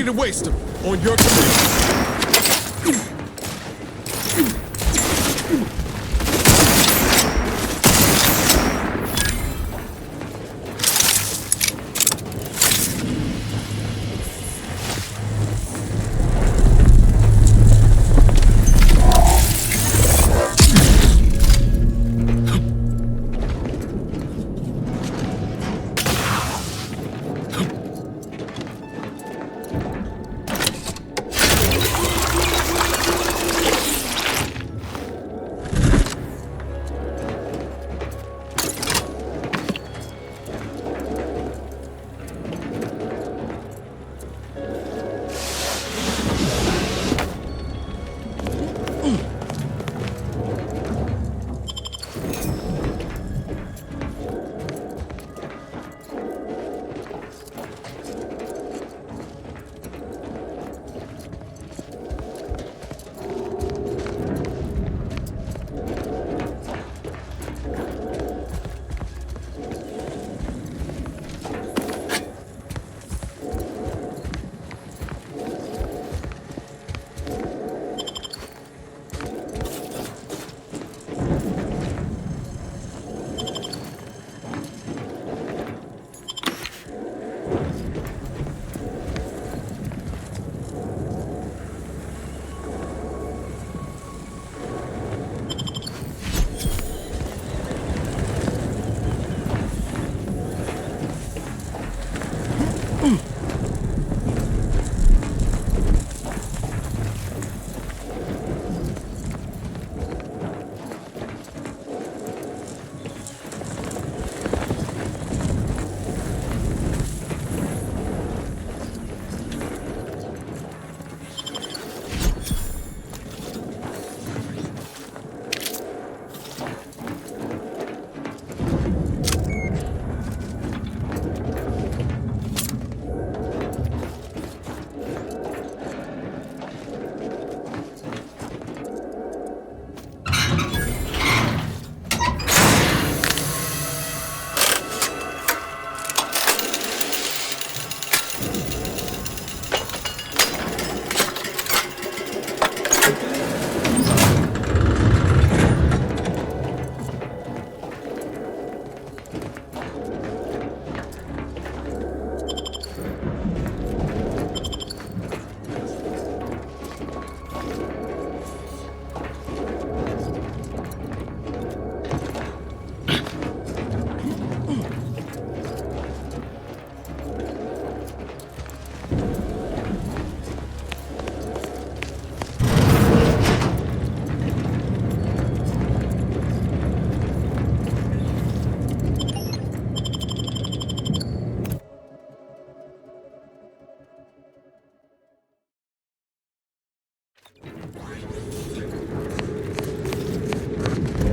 to waste them. On your command.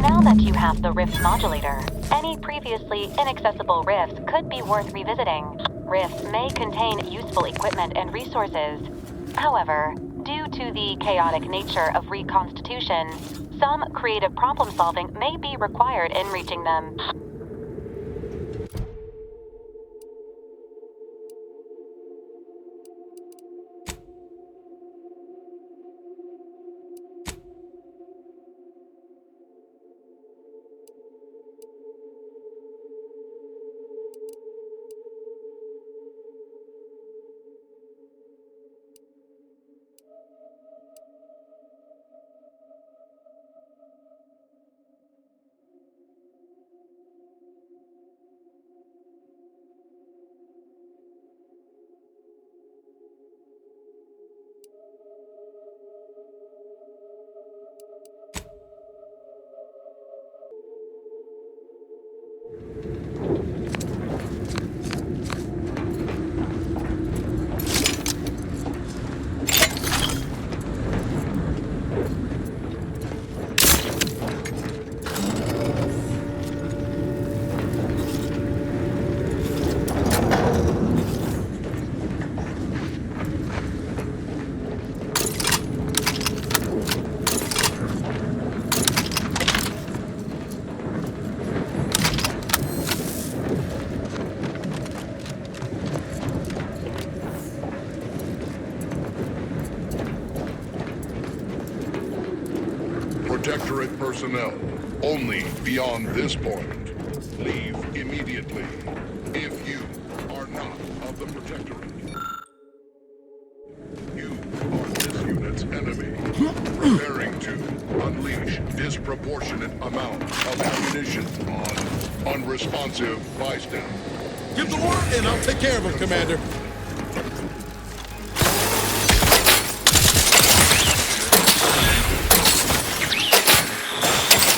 Now that you have the Rift modulator, any previously inaccessible rifts could be worth revisiting. Rifts may contain useful equipment and resources. However, due to the chaotic nature of reconstitution, some creative problem-solving may be required in reaching them. Protectorate personnel. Only beyond this point. Leave immediately. If you are not of the Protectorate. You are this unit's enemy. Preparing to unleash disproportionate amount of ammunition on unresponsive bystanders. Give the word and I'll take care of him, Commander.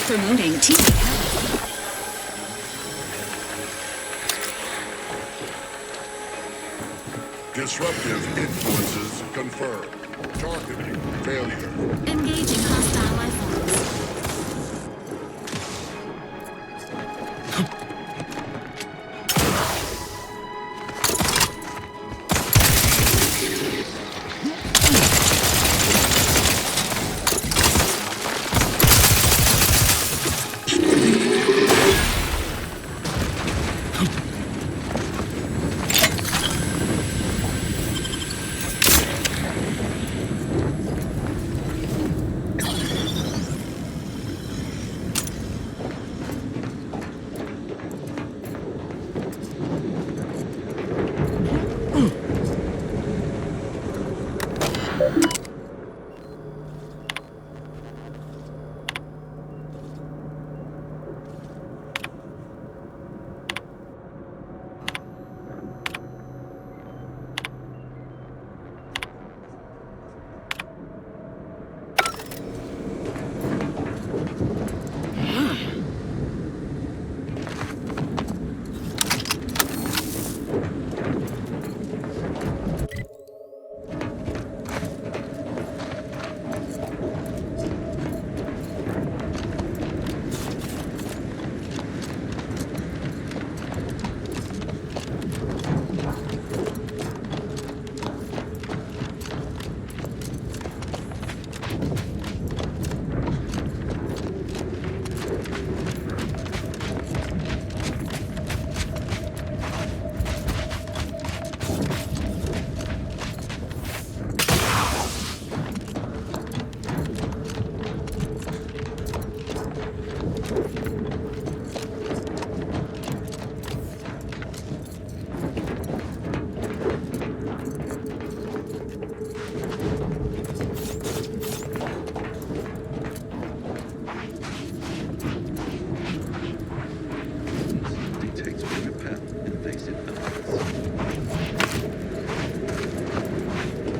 Promoting TV. Disruptive influences confirmed. Targeting failure. Engaging hostile life forms.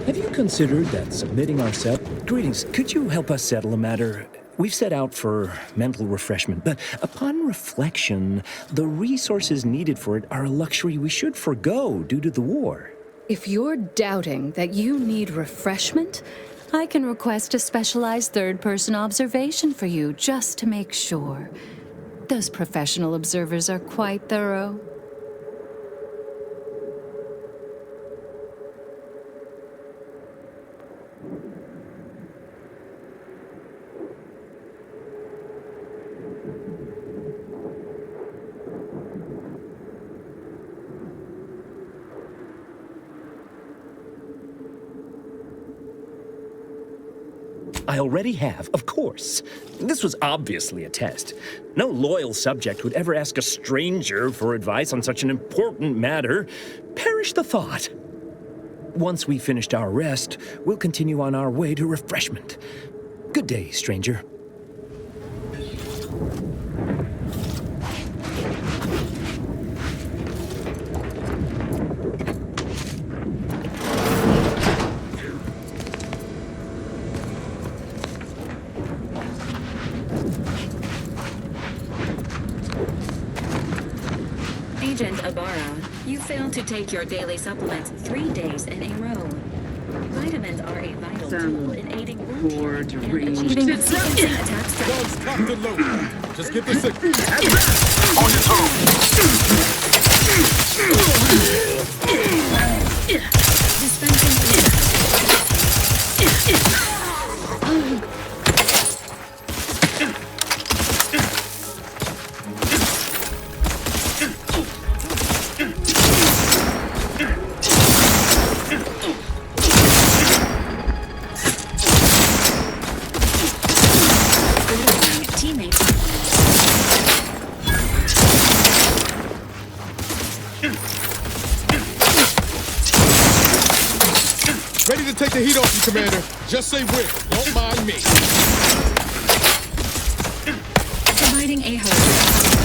Have you considered that submitting ourselves? Greetings, could you help us settle a matter? We've set out for mental refreshment, but upon reflection, the resources needed for it are a luxury we should forgo due to the war. If you're doubting that you need refreshment, I can request a specialized third-person observation for you just to make sure. Those professional observers are quite thorough. I already have, of course. This was obviously a test. No loyal subject would ever ask a stranger for advice on such an important matter. Perish the thought. Once we finished our rest, we'll continue on our way to refreshment. Good day, stranger. Agent Ibarra, you failed to take your daily supplements 3 days in a row. Vitamins are a vital tool in aiding wound healing and achieving efficiency attack strength. Guns cocked and loaded. Just give the signal. On your Dispensing Ready to take the heat off you, Commander. Just say whip. Don't mind me. Providing a host.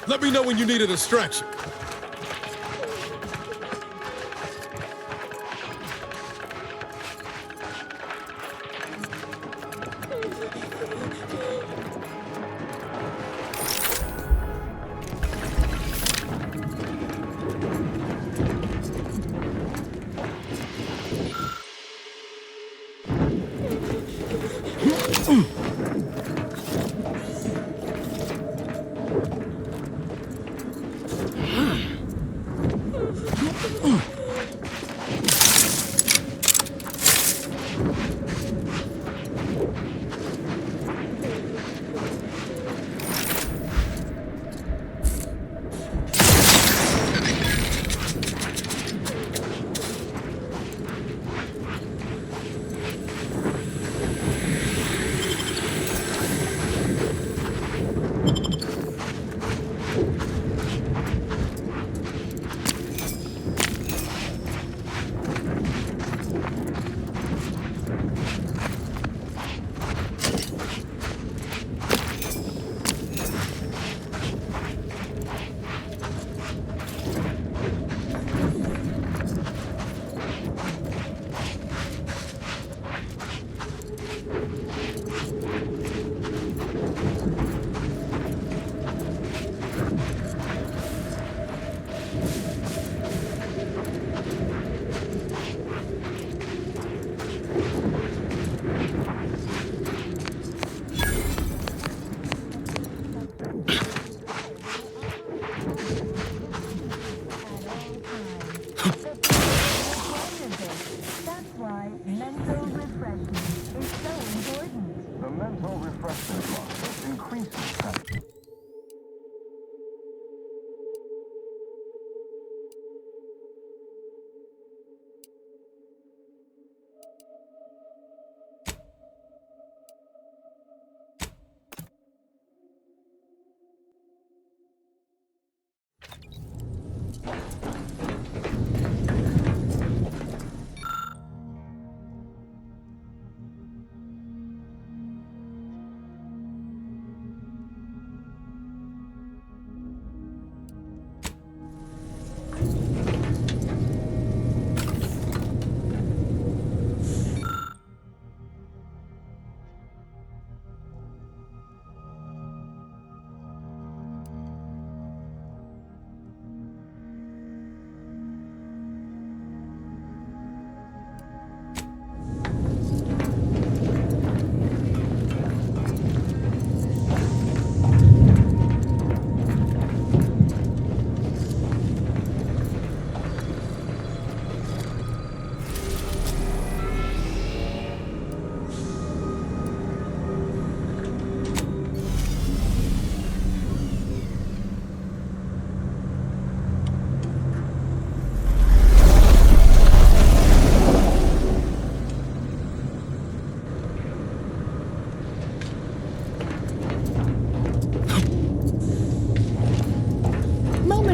Let me know when you need a distraction.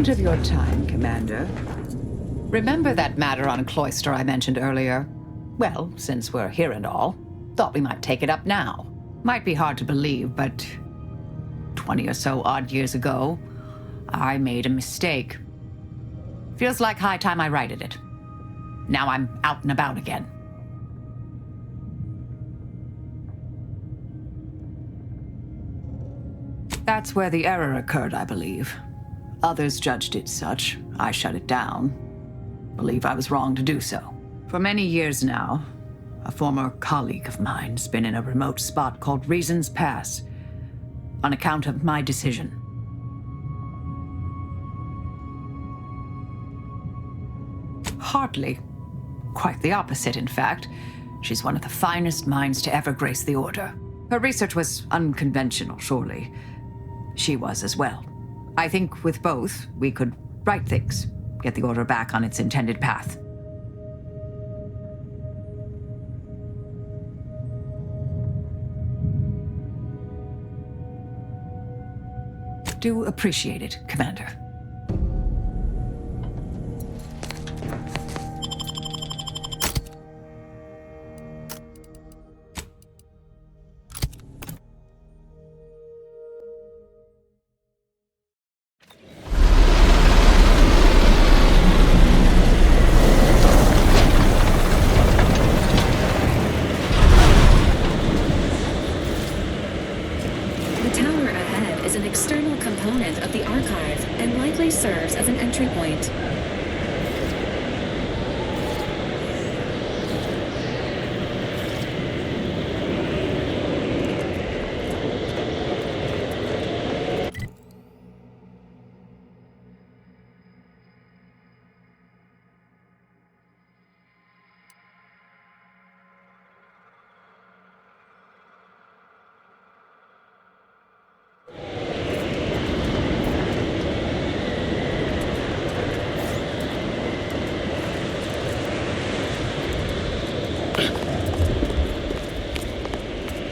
Of your time, Commander. Remember that matter on Cloister I mentioned earlier? Well, since we're here and all, thought we might take it up now. Might be hard to believe, but 20 or so odd years ago, I made a mistake. Feels like high time I righted it. Now I'm out and about again. That's where the error occurred, I believe. Others judged it such. I shut it down. Believe I was wrong to do so. For many years now, a former colleague of mine's been in a remote spot called Reasons Pass on account of my decision. Hardly. Quite the opposite, in fact. She's one of the finest minds to ever grace the Order. Her research was unconventional, surely. She was as well. I think with both, we could right things, get the Order back on its intended path. Do appreciate it, Commander. Serves as an entry point.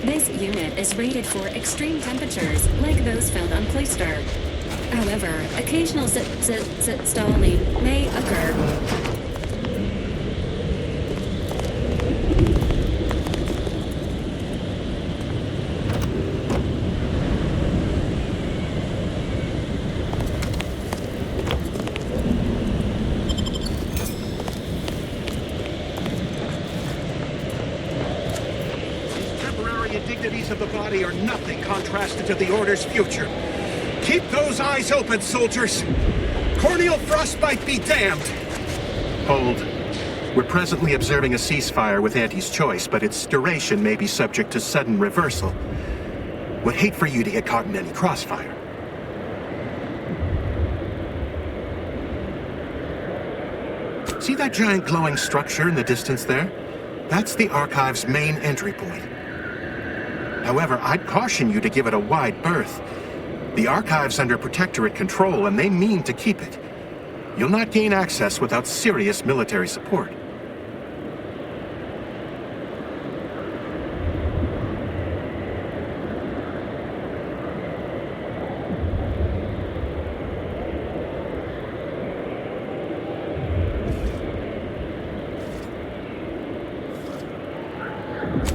This unit is rated for extreme temperatures, like those found on Cloister. However, occasional stalling may occur. Of the body are nothing contrasted to the Order's future. Keep those eyes open, soldiers! Corneal frostbite be damned! Hold. We're presently observing a ceasefire with Auntie's choice, but its duration may be subject to sudden reversal. Would hate for you to get caught in any crossfire. See that giant glowing structure in the distance there? That's the Archive's main entry point. However, I'd caution you to give it a wide berth. The Archive's under Protectorate control, and they mean to keep it. You'll not gain access without serious military support.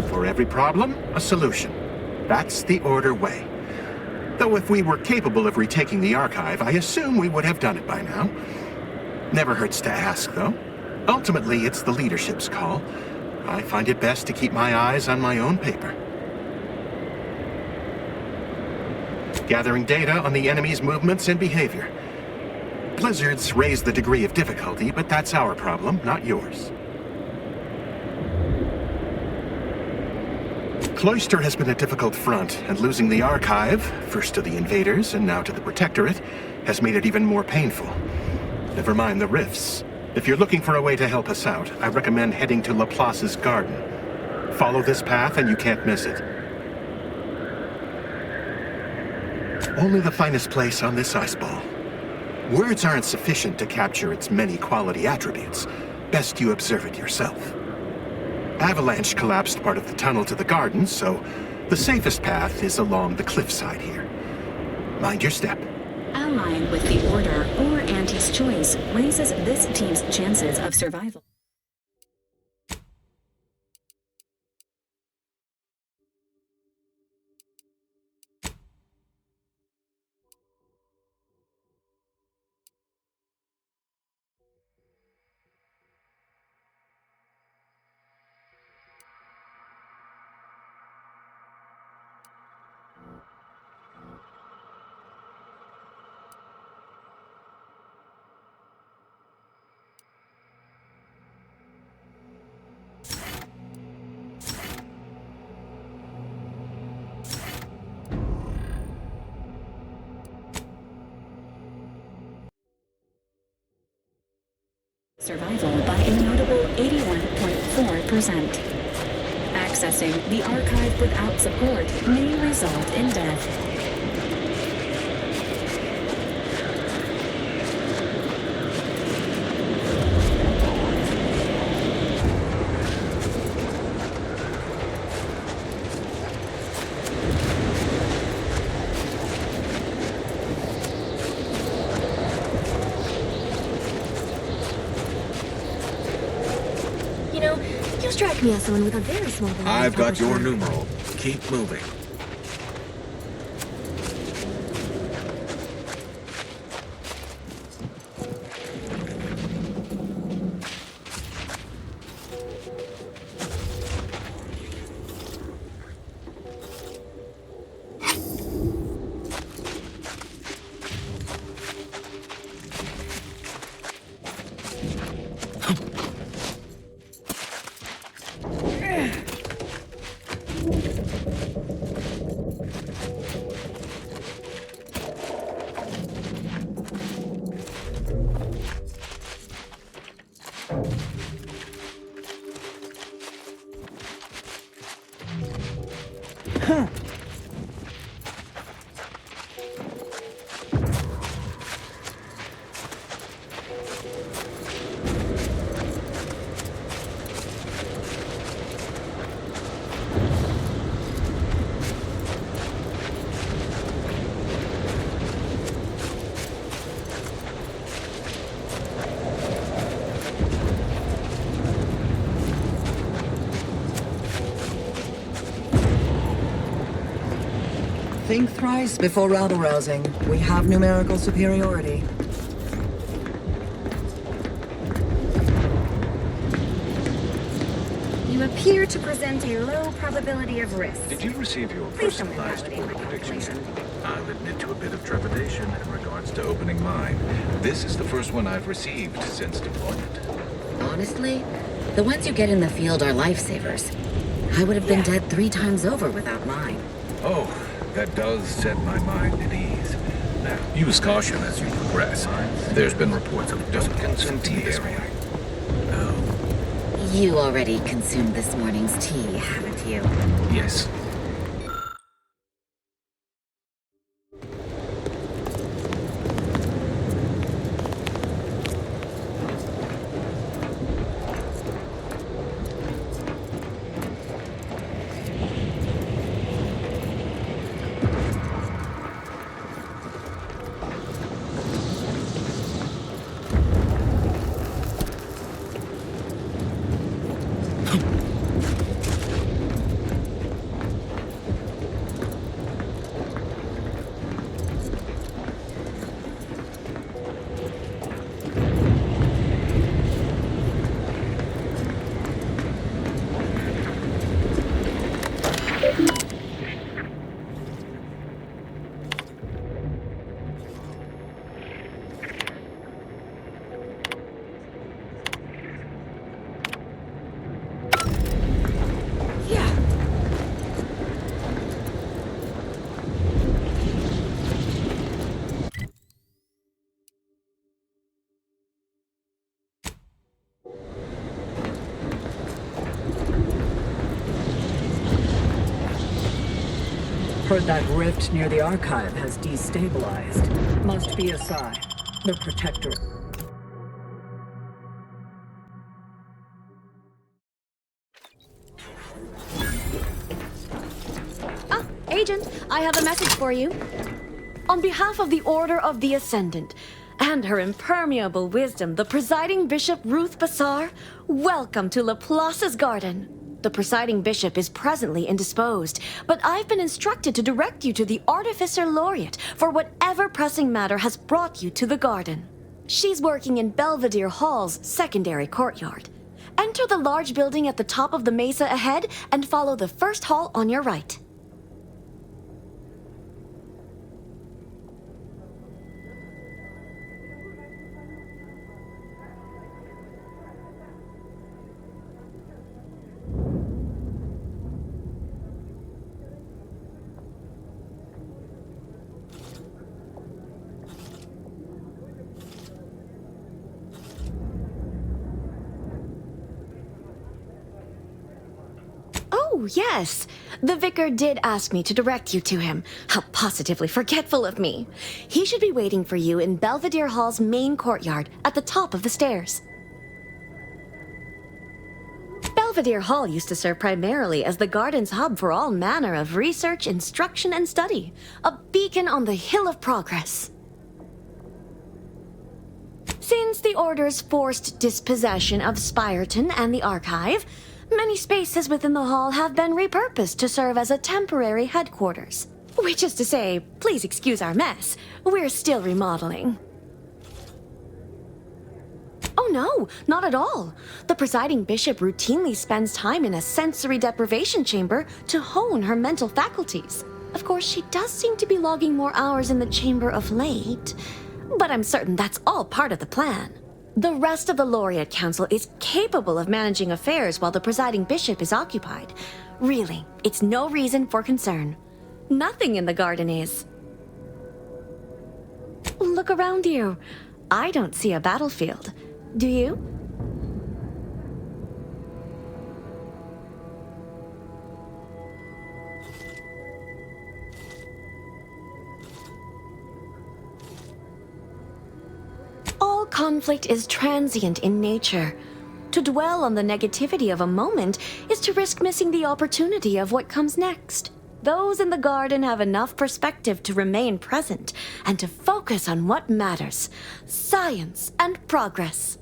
For every problem, a solution. That's the Order way. Though if we were capable of retaking the Archive, I assume we would have done it by now. Never hurts to ask, though. Ultimately, it's the leadership's call. I find it best to keep my eyes on my own paper. Gathering data on the enemy's movements and behavior. Blizzards raise the degree of difficulty, but that's our problem, not yours. Cloister has been a difficult front, and losing the Archive, first to the invaders and now to the Protectorate, has made it even more painful. Never mind the rifts. If you're looking for a way to help us out, I recommend heading to Laplace's garden. Follow this path and you can't miss it. Only the finest place on this ice ball. Words aren't sufficient to capture its many quality attributes. Best you observe it yourself. Avalanche collapsed part of the tunnel to the garden, so the safest path is along the cliffside here. Mind your step. Allying with the Order or Auntie's choice raises this team's chances of survival. Survival by a notable 81.4%. Accessing the archive without support may result in death. You strike me as someone with a very small volume. I've got your numeral. Keep moving. Think thrice before rabble-rousing. We have numerical superiority. You appear to present a low probability of risk. Did you receive your Please don't personalized invalidate order my prediction yet? calculation. I'll admit to a bit of trepidation in regards to opening mine. This is the first one I've received since deployment. Honestly, the ones you get in the field are lifesavers. I would have been dead 3 times over without mine. Oh, that does set my mind at ease. Now, use caution as you progress. There's been reports of duplicates in the area. Oh, You already consumed this morning's tea, haven't you? yes. Heard that rift near the archive has destabilized. Must be a sign. The protector. Ah, Agent, I have a message for you. On behalf of the Order of the Ascendant and her impermeable wisdom, the presiding bishop Ruth Bassar, welcome to Laplace's garden. The presiding bishop is presently indisposed, but I've been instructed to direct you to the Artificer Laureate for whatever pressing matter has brought you to the garden. She's working in Belvedere Hall's secondary courtyard. Enter the large building at the top of the mesa ahead and follow the first hall on your right. Oh, yes. The vicar did ask me to direct you to him. How positively forgetful of me. He should be waiting for you in Belvedere Hall's main courtyard at the top of the stairs. Belvedere Hall used to serve primarily as the garden's hub for all manner of research, instruction, and study. A beacon on the hill of progress. Since the Order's forced dispossession of Spireton and the Archive, many spaces within the hall have been repurposed to serve as a temporary headquarters. Which is to say, please excuse our mess. We're still remodeling. Oh no, not at all. The presiding bishop routinely spends time in a sensory deprivation chamber to hone her mental faculties. Of course, she does seem to be logging more hours in the chamber of late, but I'm certain that's all part of the plan. The rest of the Laureate Council is capable of managing affairs while the presiding bishop is occupied. Really, it's no reason for concern. Nothing in the garden is. Look around you. I don't see a battlefield. Do you? All conflict is transient in nature. To dwell on the negativity of a moment is to risk missing the opportunity of what comes next. Those in the garden have enough perspective to remain present and to focus on what matters: science and progress.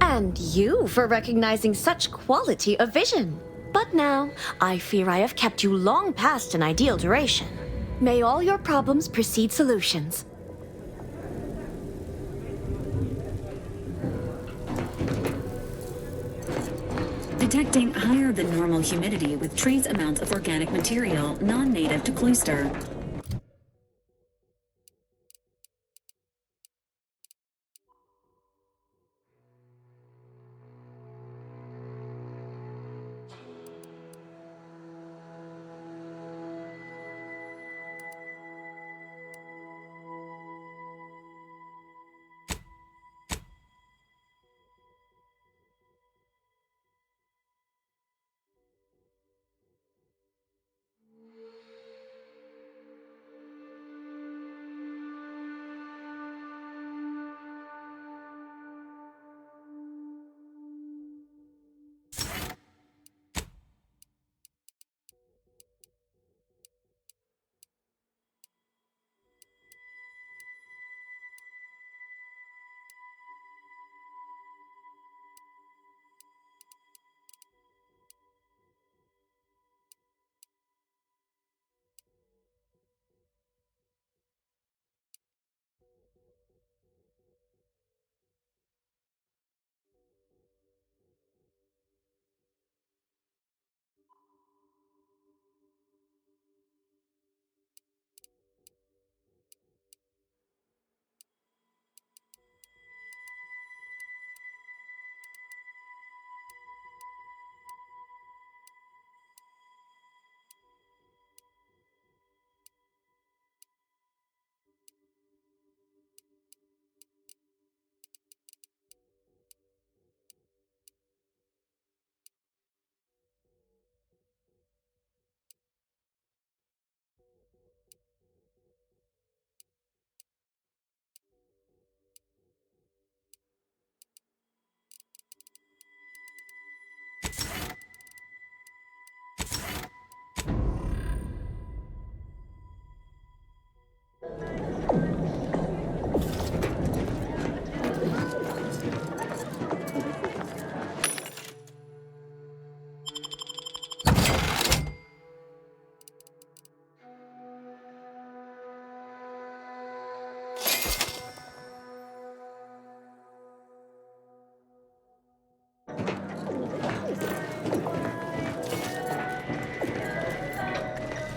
And you for recognizing such quality of vision. But now, I fear I have kept you long past an ideal duration. May all your problems precede solutions. Detecting higher than normal humidity with trace amounts of organic material non-native to Cloister.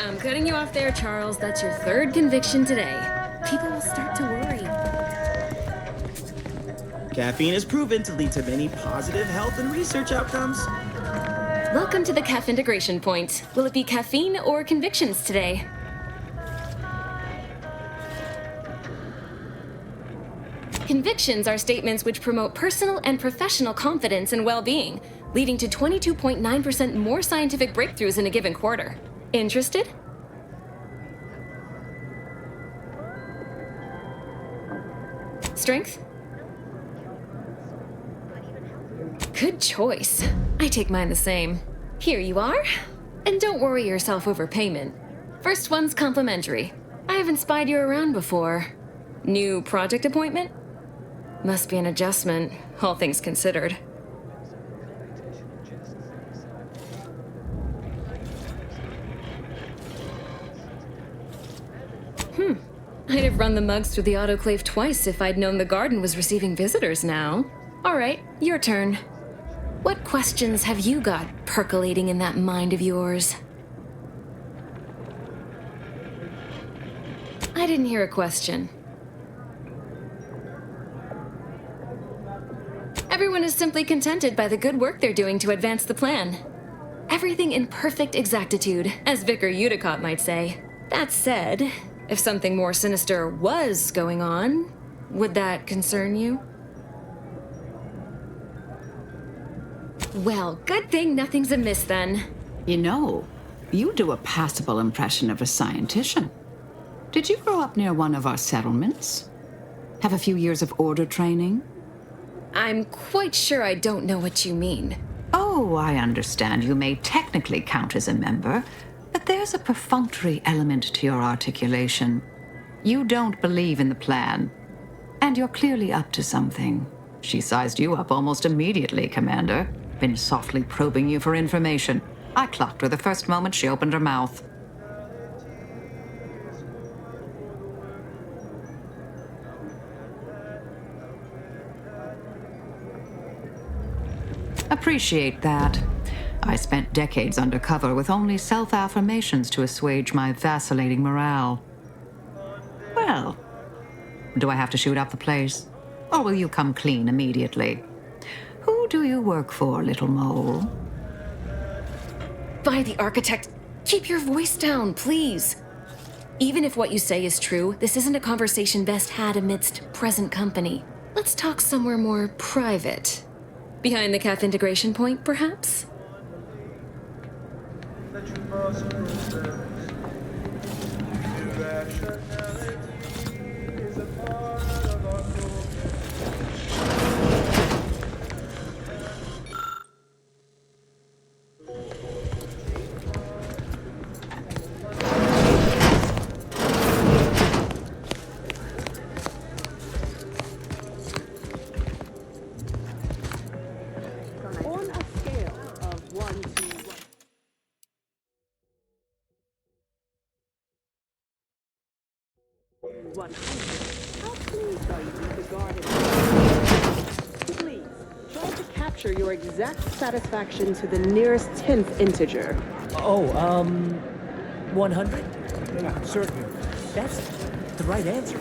I'm cutting you off there, Charles. That's your third conviction today. People will start to worry. Caffeine is proven to lead to many positive health and research outcomes. Welcome to the CAF integration point. Will it be caffeine or convictions today? Convictions are statements which promote personal and professional confidence and well-being, leading to 22.9% more scientific breakthroughs in a given quarter. Interested? Strength? Good choice. I take mine the same. Here you are. And don't worry yourself over payment. First one's complimentary. I haven't spied you around before. New project appointment? Must be an adjustment, all things considered. I'd have run the mugs through the autoclave twice if I'd known the garden was receiving visitors now. All right, your turn. What questions have you got percolating in that mind of yours? I didn't hear a question. Everyone is simply contented by the good work they're doing to advance the plan. Everything in perfect exactitude, as Vicar Udicott might say. That said, if something more sinister was going on, would that concern you? Well, good thing nothing's amiss then. You know, you do a passable impression of a scientician. Did you grow up near one of our settlements? Have a few years of order training? I'm quite sure I don't know what you mean. Oh, I understand you may technically count as a member, but there's a perfunctory element to your articulation. You don't believe in the plan, and you're clearly up to something. She sized you up almost immediately, Commander. Been softly probing you for information. I clocked her the first moment she opened her mouth. Appreciate that. I spent decades undercover with only self-affirmations to assuage my vacillating morale. Well, do I have to shoot up the place? Or will you come clean immediately? Who do you work for, little mole? By the architect, keep your voice down, please. Even if what you say is true, this isn't a conversation best had amidst present company. Let's talk somewhere more private. Behind the CAF integration point, perhaps? Please, try to capture your exact satisfaction to the nearest 10th integer. 100? Yeah, certainly. That's the right answer.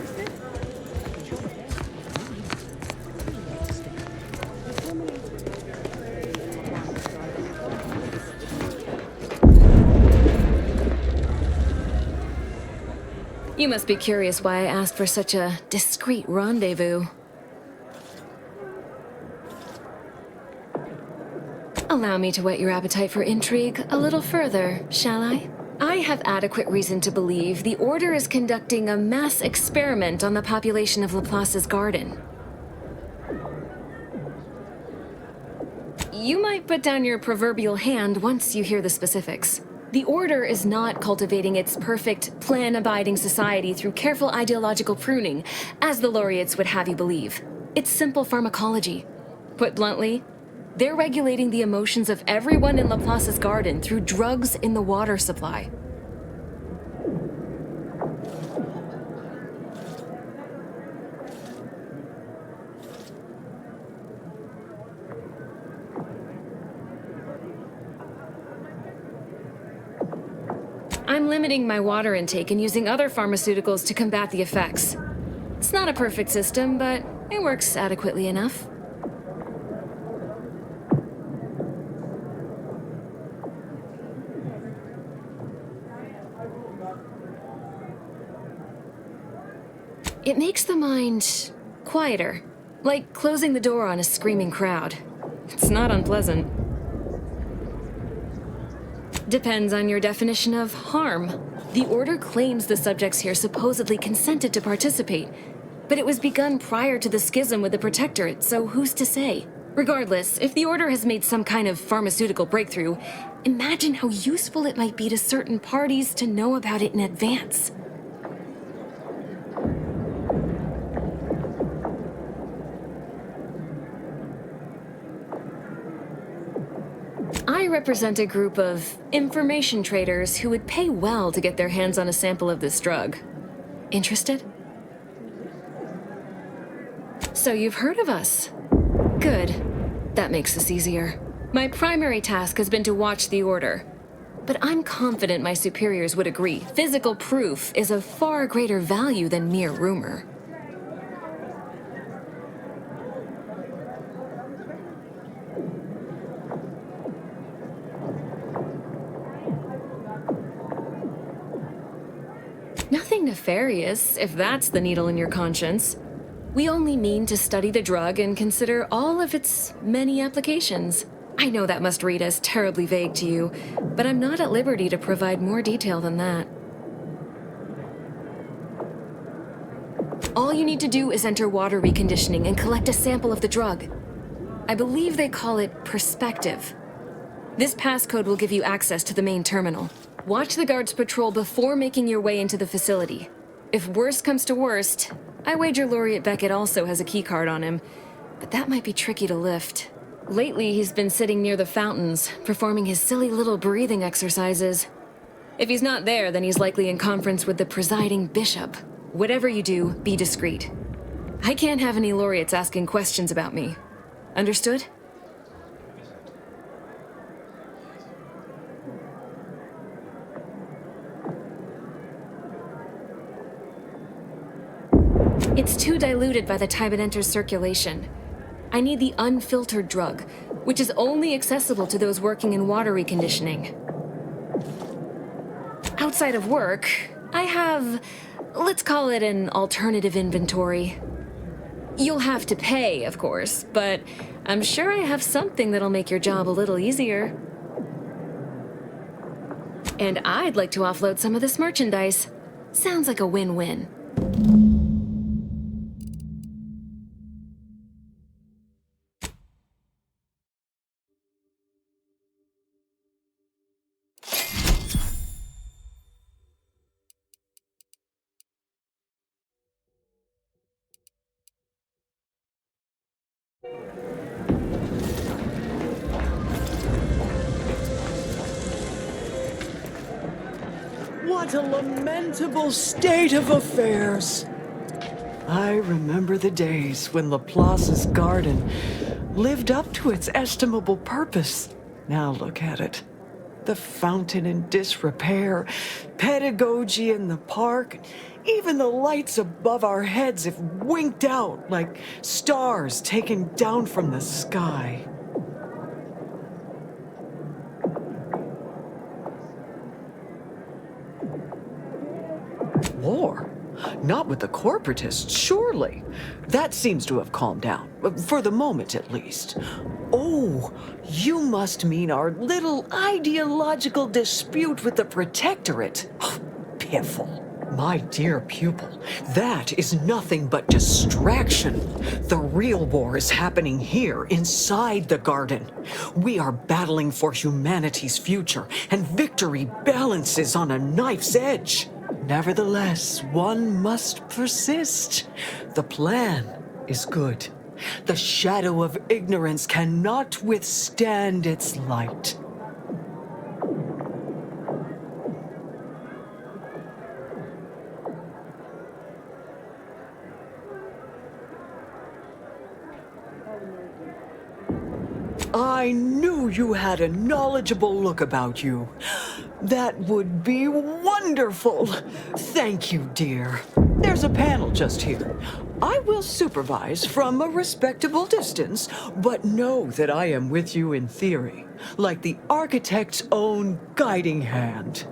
You must be curious why I asked for such a discreet rendezvous. Allow me to whet your appetite for intrigue a little further, shall I? I have adequate reason to believe the Order is conducting a mass experiment on the population of Laplace's garden. You might put down your proverbial hand once you hear the specifics. The Order is not cultivating its perfect, plan-abiding society through careful ideological pruning, as the laureates would have you believe. It's simple pharmacology. Put bluntly, they're regulating the emotions of everyone in Laplace's garden through drugs in the water supply. I'm limiting my water intake and using other pharmaceuticals to combat the effects. It's not a perfect system, but it works adequately enough. It makes the mind Quieter. Like closing the door on a screaming crowd. It's not unpleasant. Depends on your definition of harm. The Order claims the subjects here supposedly consented to participate, but it was begun prior to the schism with the Protectorate, so who's to say? Regardless, if the Order has made some kind of pharmaceutical breakthrough, imagine how useful it might be to certain parties to know about it in advance. I represent a group of information traders who would pay well to get their hands on a sample of this drug. Interested? So you've heard of us. Good. That makes this easier. My primary task has been to watch the Order. But I'm confident my superiors would agree. Physical proof is of far greater value than mere rumor. Nothing nefarious, if that's the needle in your conscience. We only mean to study the drug and consider all of its many applications. I know that must read as terribly vague to you, but I'm not at liberty to provide more detail than that. All you need to do is enter water reconditioning and collect a sample of the drug. I believe they call it perspective. This passcode will give you access to the main terminal. Watch the guards patrol before making your way into the facility. If worst comes to worst, I wager Laureate Beckett also has a keycard on him, but that might be tricky to lift. Lately, he's been sitting near the fountains, performing his silly little breathing exercises. If he's not there, then he's likely in conference with the presiding bishop. Whatever you do, be discreet. I can't have any laureates asking questions about me. Understood? It's too diluted by the time it enters circulation. I need the unfiltered drug, which is only accessible to those working in water reconditioning. Outside of work, I have, let's call it an alternative inventory. You'll have to pay, of course, but I'm sure I have something that'll make your job a little easier. And I'd like to offload some of this merchandise. Sounds like a win-win. What a lamentable state of affairs! I remember the days when Laplace's garden lived up to its estimable purpose. Now look at it. The fountain in disrepair, pedagogy in the park, even the lights above our heads have winked out like stars taken down from the sky. War? Not with the corporatists, surely. That seems to have calmed down, for the moment at least. Oh, you must mean our little ideological dispute with the Protectorate. Oh, piffle. My dear pupil, that is nothing but distraction. The real war is happening here, inside the garden. We are battling for humanity's future, and victory balances on a knife's edge. Nevertheless, one must persist. The plan is good. The shadow of ignorance cannot withstand its light. I knew you had a knowledgeable look about you. That would be wonderful. Thank you, dear. There's a panel just here. I will supervise from a respectable distance, but know that I am with you in theory, like the architect's own guiding hand.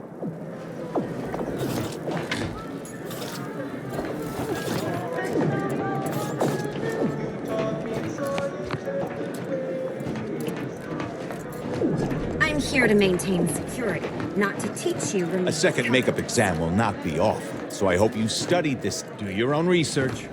here to maintain security, not to teach you. A second makeup exam will not be off, so I hope you studied this. Do your own research.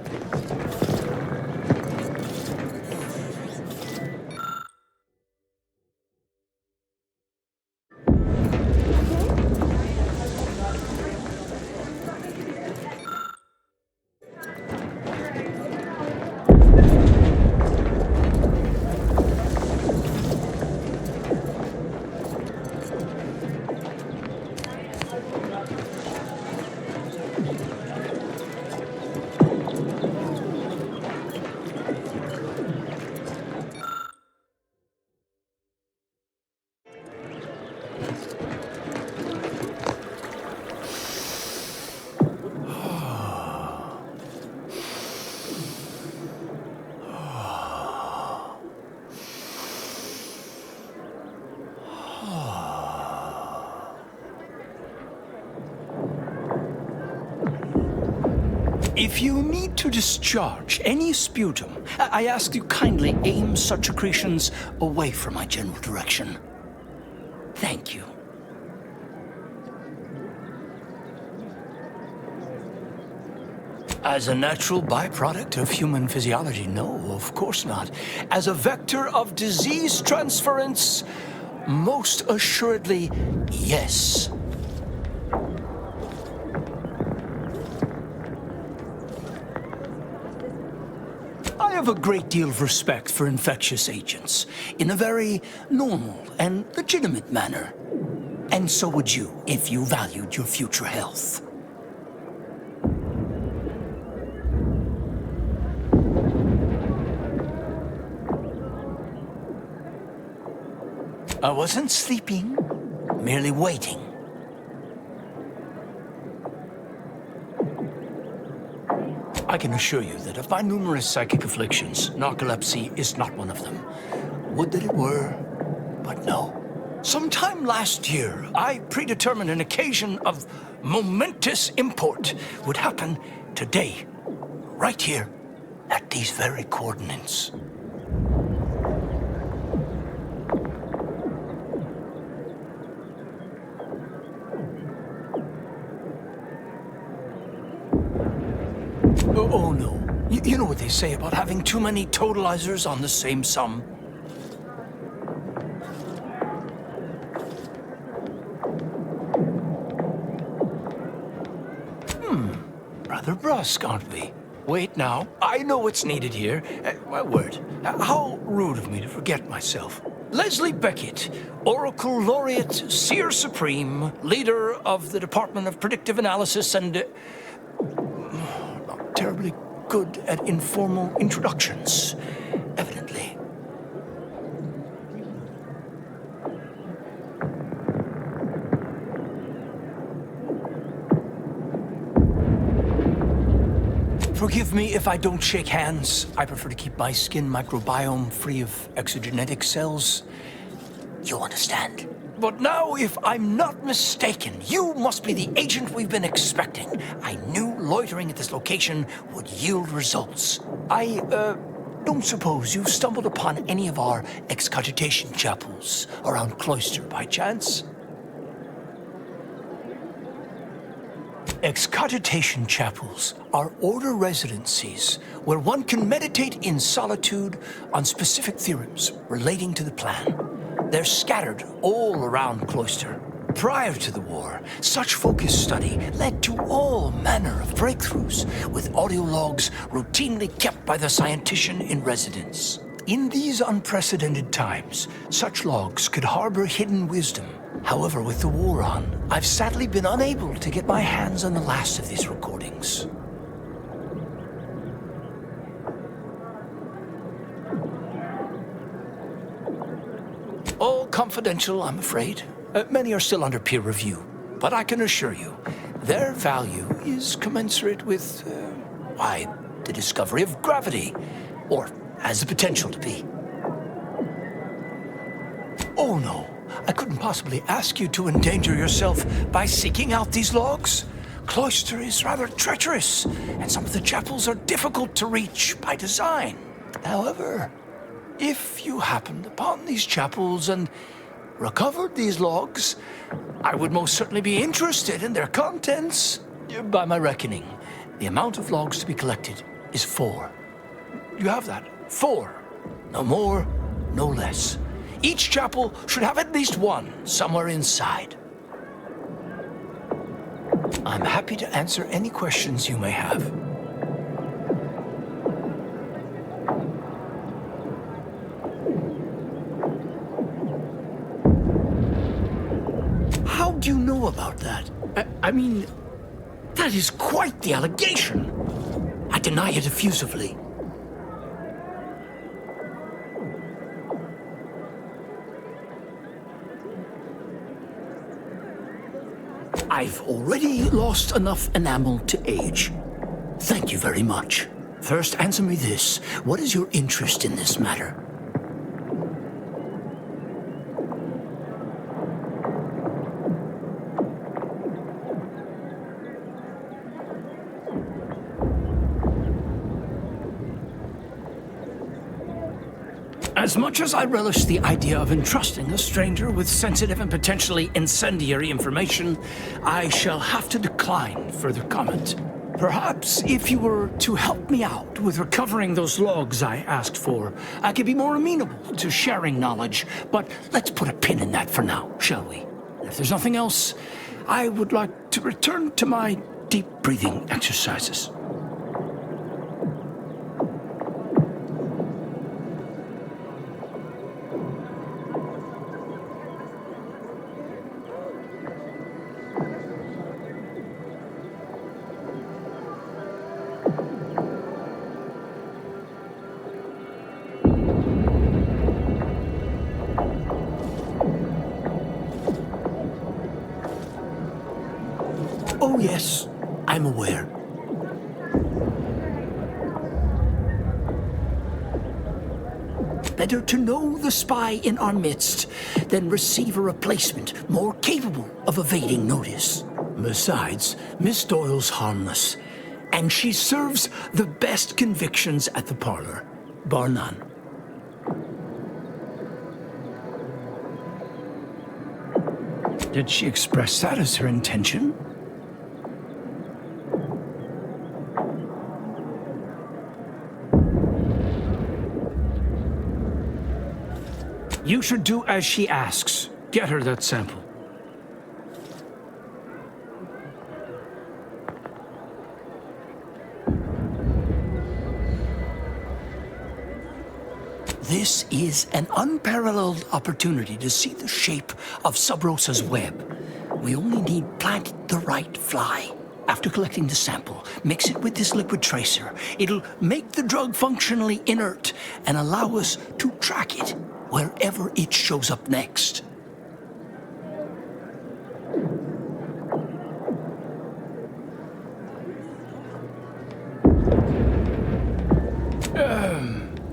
If you need to discharge any sputum, I ask you kindly aim such accretions away from my general direction. Thank you. As a natural byproduct of human physiology, no, of course not. As a vector of disease transference, most assuredly, yes. I have a great deal of respect for infectious agents, in a very normal and legitimate manner. And so would you, if you valued your future health. I wasn't sleeping, merely waiting. I can assure you that of my numerous psychic afflictions, narcolepsy is not one of them. Would that it were, but no. Sometime last year, I predetermined an occasion of momentous import would happen today, right here, at these very coordinates. Oh, no. You know what they say about having too many totalizers on the same sum? Rather brusque, aren't we? Wait now. I know what's needed here. My word. How rude of me to forget myself. Leslie Beckett, Oracle Laureate, Seer Supreme, leader of the Department of Predictive Analysis and... not terribly good at informal introductions, evidently. Forgive me if I don't shake hands. I prefer to keep my skin microbiome free of exogenetic cells. You'll understand. But now, if I'm not mistaken, you must be the agent we've been expecting. I knew loitering at this location would yield results. I don't suppose you've stumbled upon any of our excogitation chapels around Cloister by chance? Excogitation chapels are order residencies where one can meditate in solitude on specific theorems relating to the plan. They're scattered all around Cloister. Prior to the war, such focused study led to all manner of breakthroughs, with audio logs routinely kept by the scientician in residence. In these unprecedented times, such logs could harbor hidden wisdom. However, with the war on, I've sadly been unable to get my hands on the last of these recordings. All confidential, I'm afraid. Many are still under peer review, but I can assure you, their value is commensurate with, the discovery of gravity, or has the potential to be. Oh no, I couldn't possibly ask you to endanger yourself by seeking out these logs. Cloister is rather treacherous, and some of the chapels are difficult to reach by design. However, if you happened upon these chapels and recovered these logs, I would most certainly be interested in their contents. By my reckoning, the amount of logs to be collected is 4. You have that? 4. No more, no less. Each chapel should have at least one somewhere inside. I'm happy to answer any questions you may have. How do you know about that? I mean, that is quite the allegation. I deny it effusively. I've already lost enough enamel to age. Thank you very much. First, answer me this. What is your interest in this matter? As much as I relish the idea of entrusting a stranger with sensitive and potentially incendiary information, I shall have to decline further comment. Perhaps if you were to help me out with recovering those logs I asked for, I could be more amenable to sharing knowledge, but let's put a pin in that for now, shall we? If there's nothing else, I would like to return to my deep breathing exercises. Oh, yes, I'm aware. Better to know the spy in our midst than receive a replacement more capable of evading notice. Besides, Miss Doyle's harmless, and she serves the best convictions at the parlor, bar none. Did she express that as her intention? You should do as she asks. Get her that sample. This is an unparalleled opportunity to see the shape of Sub Rosa's web. We only need plant the right fly. After collecting the sample, mix it with this liquid tracer. It'll make the drug functionally inert and allow us to track it wherever it shows up next.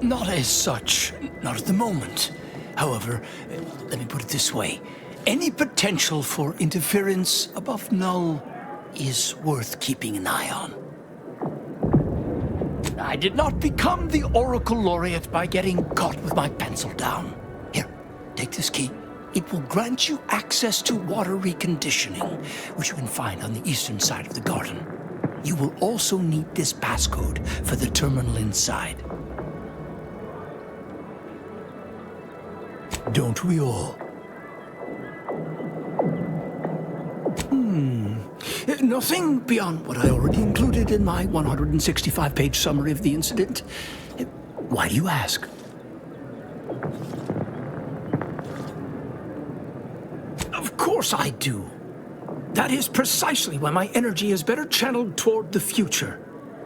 Not as such, not at the moment. However, let me put it this way. Any potential for interference above null is worth keeping an eye on. I did not become the Oracle Laureate by getting caught with my pencil down. Here, take this key. It will grant you access to water reconditioning, which you can find on the eastern side of the garden. You will also need this passcode for the terminal inside. Don't we all? Nothing beyond what I already included in my 165-page summary of the incident. Why do you ask? Of course I do. That is precisely why my energy is better channeled toward the future,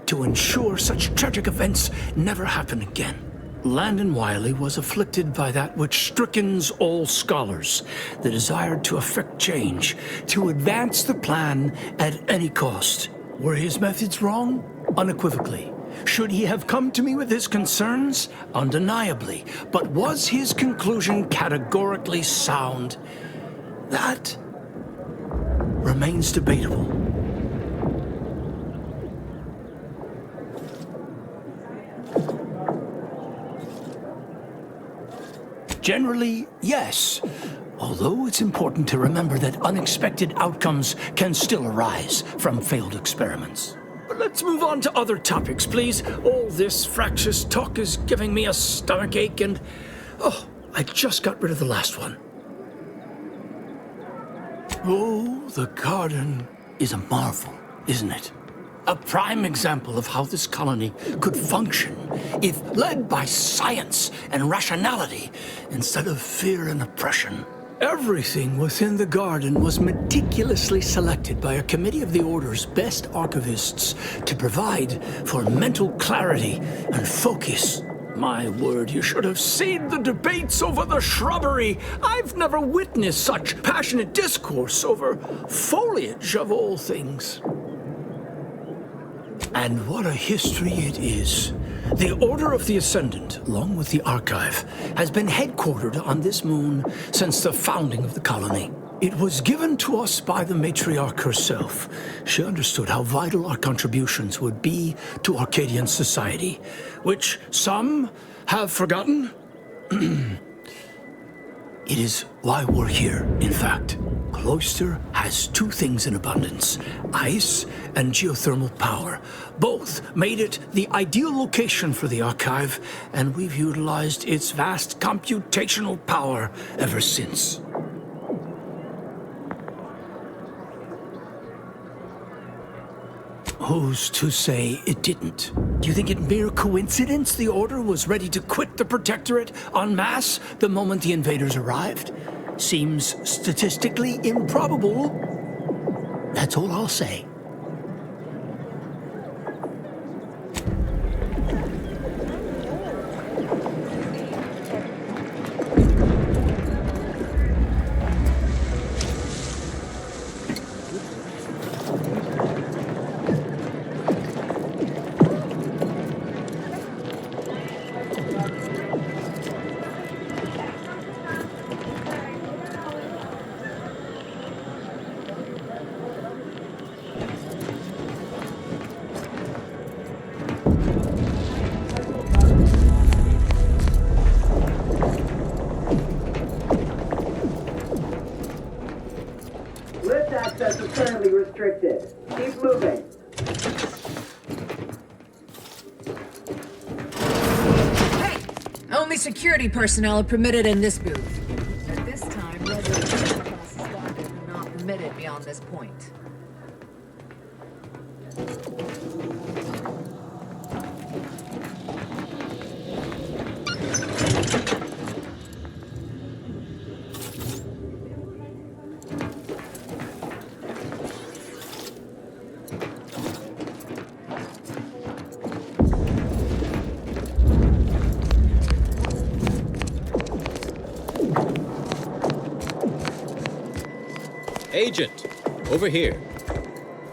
to ensure such tragic events never happen again. Landon Wiley was afflicted by that which strickens all scholars, the desire to effect change, to advance the plan at any cost. Were his methods wrong? Unequivocally. Should he have come to me with his concerns? Undeniably. But was his conclusion categorically sound? That remains debatable. Generally, yes. Although it's important to remember that unexpected outcomes can still arise from failed experiments. But let's move on to other topics, please. All this fractious talk is giving me a stomachache and... Oh, I just got rid of the last one. Oh, the garden is a marvel, isn't it? A prime example of how this colony could function if led by science and rationality instead of fear and oppression. Everything within the garden was meticulously selected by a committee of the Order's best archivists to provide for mental clarity and focus. My word, you should have seen the debates over the shrubbery. I've never witnessed such passionate discourse over foliage of all things. And what a history it is. The Order of the Ascendant, along with the Archive, has been headquartered on this moon since the founding of the colony. It was given to us by the matriarch herself. She understood how vital our contributions would be to Arcadian society, which some have forgotten. It is why we're here, in fact. Cloister has two things in abundance: ice and geothermal power. Both made it the ideal location for the archive, and we've utilized its vast computational power ever since. Who's to say it didn't? Do you think it mere coincidence the Order was ready to quit the Protectorate en masse the moment the invaders arrived? Seems statistically improbable. That's all I'll say. Access is currently restricted. Keep moving. Hey! Only security personnel are permitted in this booth. At this time, residents across the staff are not permitted beyond this point. Agent, over here.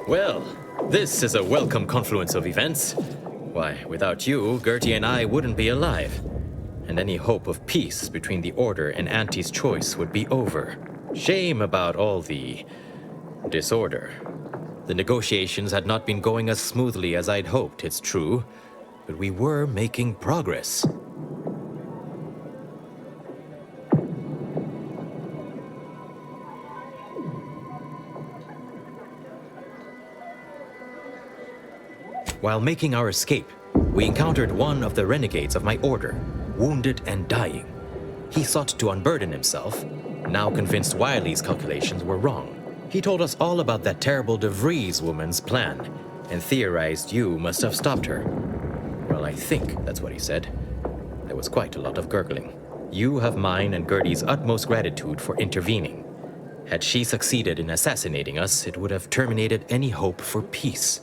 Well, this is a welcome confluence of events. Why, without you, Gertie and I wouldn't be alive. And any hope of peace between the Order and Auntie's choice would be over. Shame about all the disorder. The negotiations had not been going as smoothly as I'd hoped, it's true, but we were making progress. While making our escape, we encountered one of the renegades of my Order, wounded and dying. He sought to unburden himself, now convinced Wiley's calculations were wrong. He told us all about that terrible DeVries woman's plan, and theorized you must have stopped her. Well, I think that's what he said. There was quite a lot of gurgling. You have mine and Gertie's utmost gratitude for intervening. Had she succeeded in assassinating us, it would have terminated any hope for peace.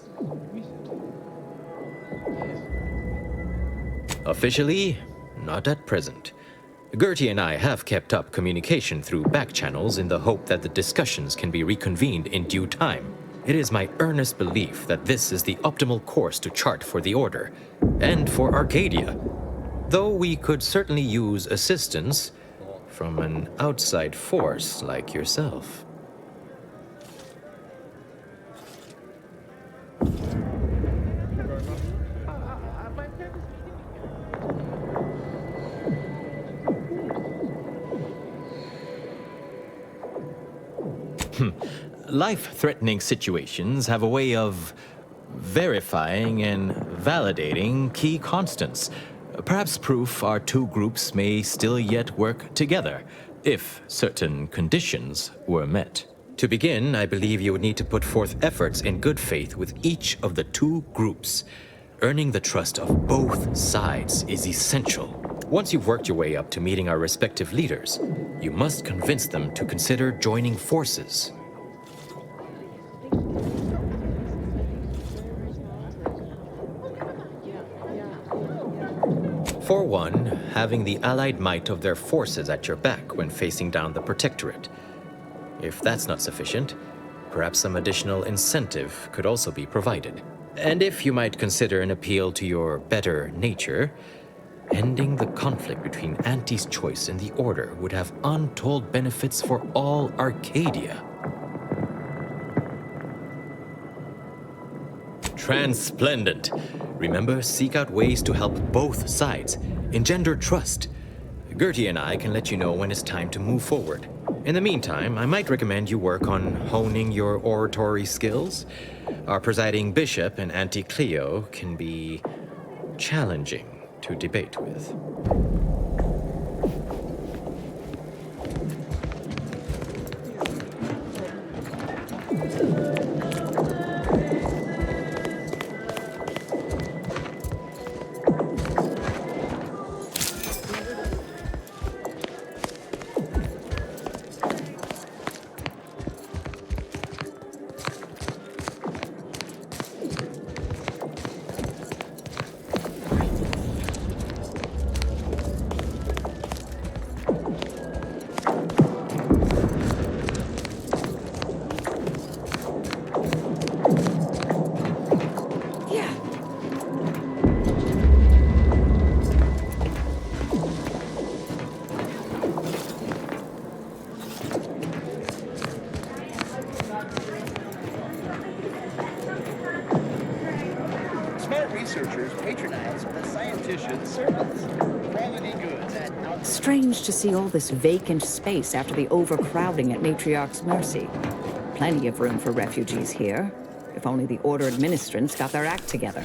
Officially, not at present. Gertie and I have kept up communication through back channels in the hope that the discussions can be reconvened in due time. It is my earnest belief that this is the optimal course to chart for the Order, and for Arcadia, though we could certainly use assistance from an outside force like yourself. Life-threatening situations have a way of verifying and validating key constants. Perhaps proof our two groups may still yet work together, if certain conditions were met. To begin, I believe you would need to put forth efforts in good faith with each of the two groups. Earning the trust of both sides is essential. Once you've worked your way up to meeting our respective leaders, you must convince them to consider joining forces. For one, having the allied might of their forces at your back when facing down the Protectorate. If that's not sufficient, perhaps some additional incentive could also be provided. And if you might consider an appeal to your better nature, ending the conflict between Auntie's choice and the Order would have untold benefits for all Arcadia. Transplendent. Remember, seek out ways to help both sides. Engender trust. Gertie and I can let you know when it's time to move forward. In the meantime, I might recommend you work on honing your oratory skills. Our presiding bishop and Auntie Cleo can be challenging to debate with. Strange to see all this vacant space after the overcrowding at Matriarch's Mercy. Plenty of room for refugees here, if only the Order administrants got their act together.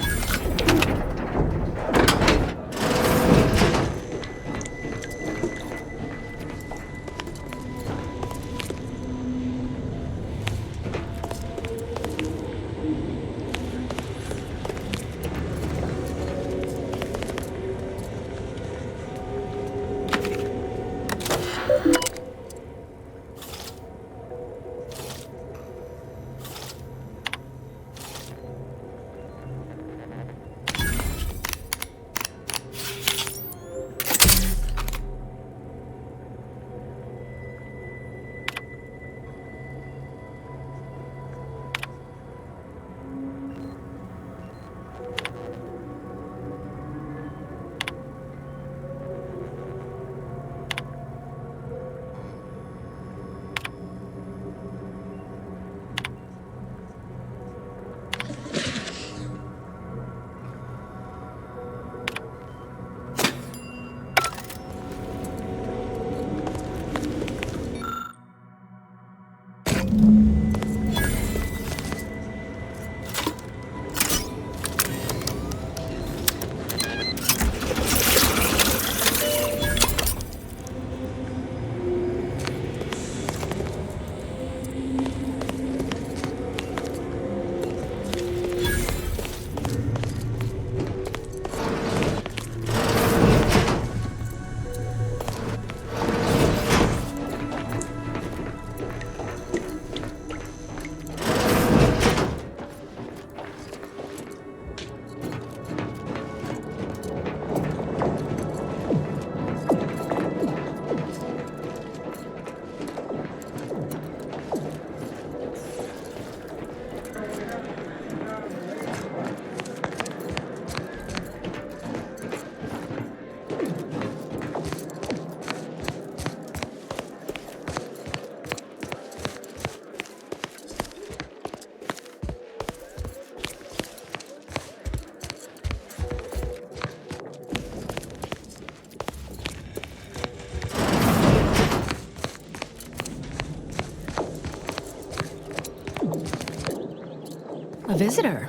A visitor?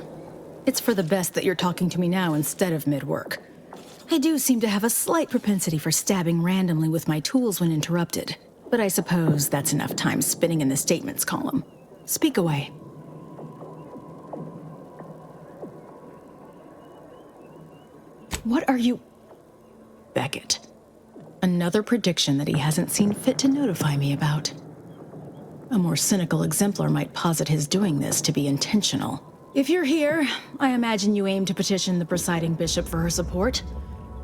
It's for the best that you're talking to me now instead of mid-work. I do seem to have a slight propensity for stabbing randomly with my tools when interrupted, but I suppose that's enough time spinning in the statements column. Speak away. What are you... Beckett. Another prediction that he hasn't seen fit to notify me about. A more cynical exemplar might posit his doing this to be intentional. If you're here, I imagine you aim to petition the presiding bishop for her support,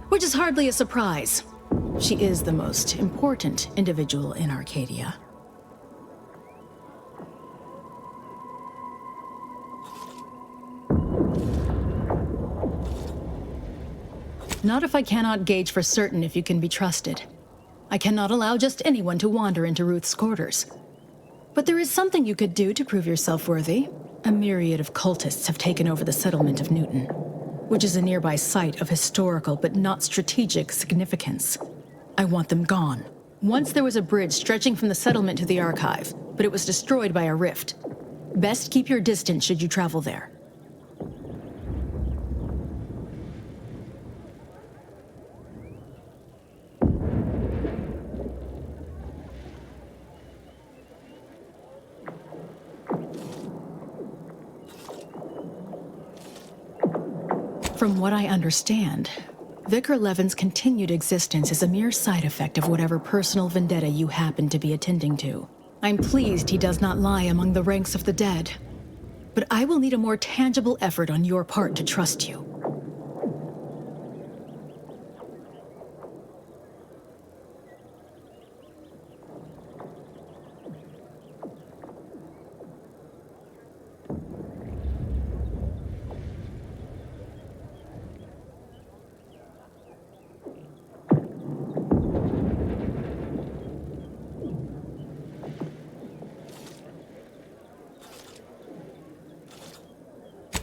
which is hardly a surprise. She is the most important individual in Arcadia. Not if I cannot gauge for certain if you can be trusted. I cannot allow just anyone to wander into Ruth's quarters. But there is something you could do to prove yourself worthy. A myriad of cultists have taken over the settlement of Newton, which is a nearby site of historical but not strategic significance. I want them gone. Once there was a bridge stretching from the settlement to the archive, but it was destroyed by a rift. Best keep your distance should you travel there. From what I understand, Vicar Levin's continued existence is a mere side effect of whatever personal vendetta you happen to be attending to. I'm pleased he does not lie among the ranks of the dead, but I will need a more tangible effort on your part to trust you.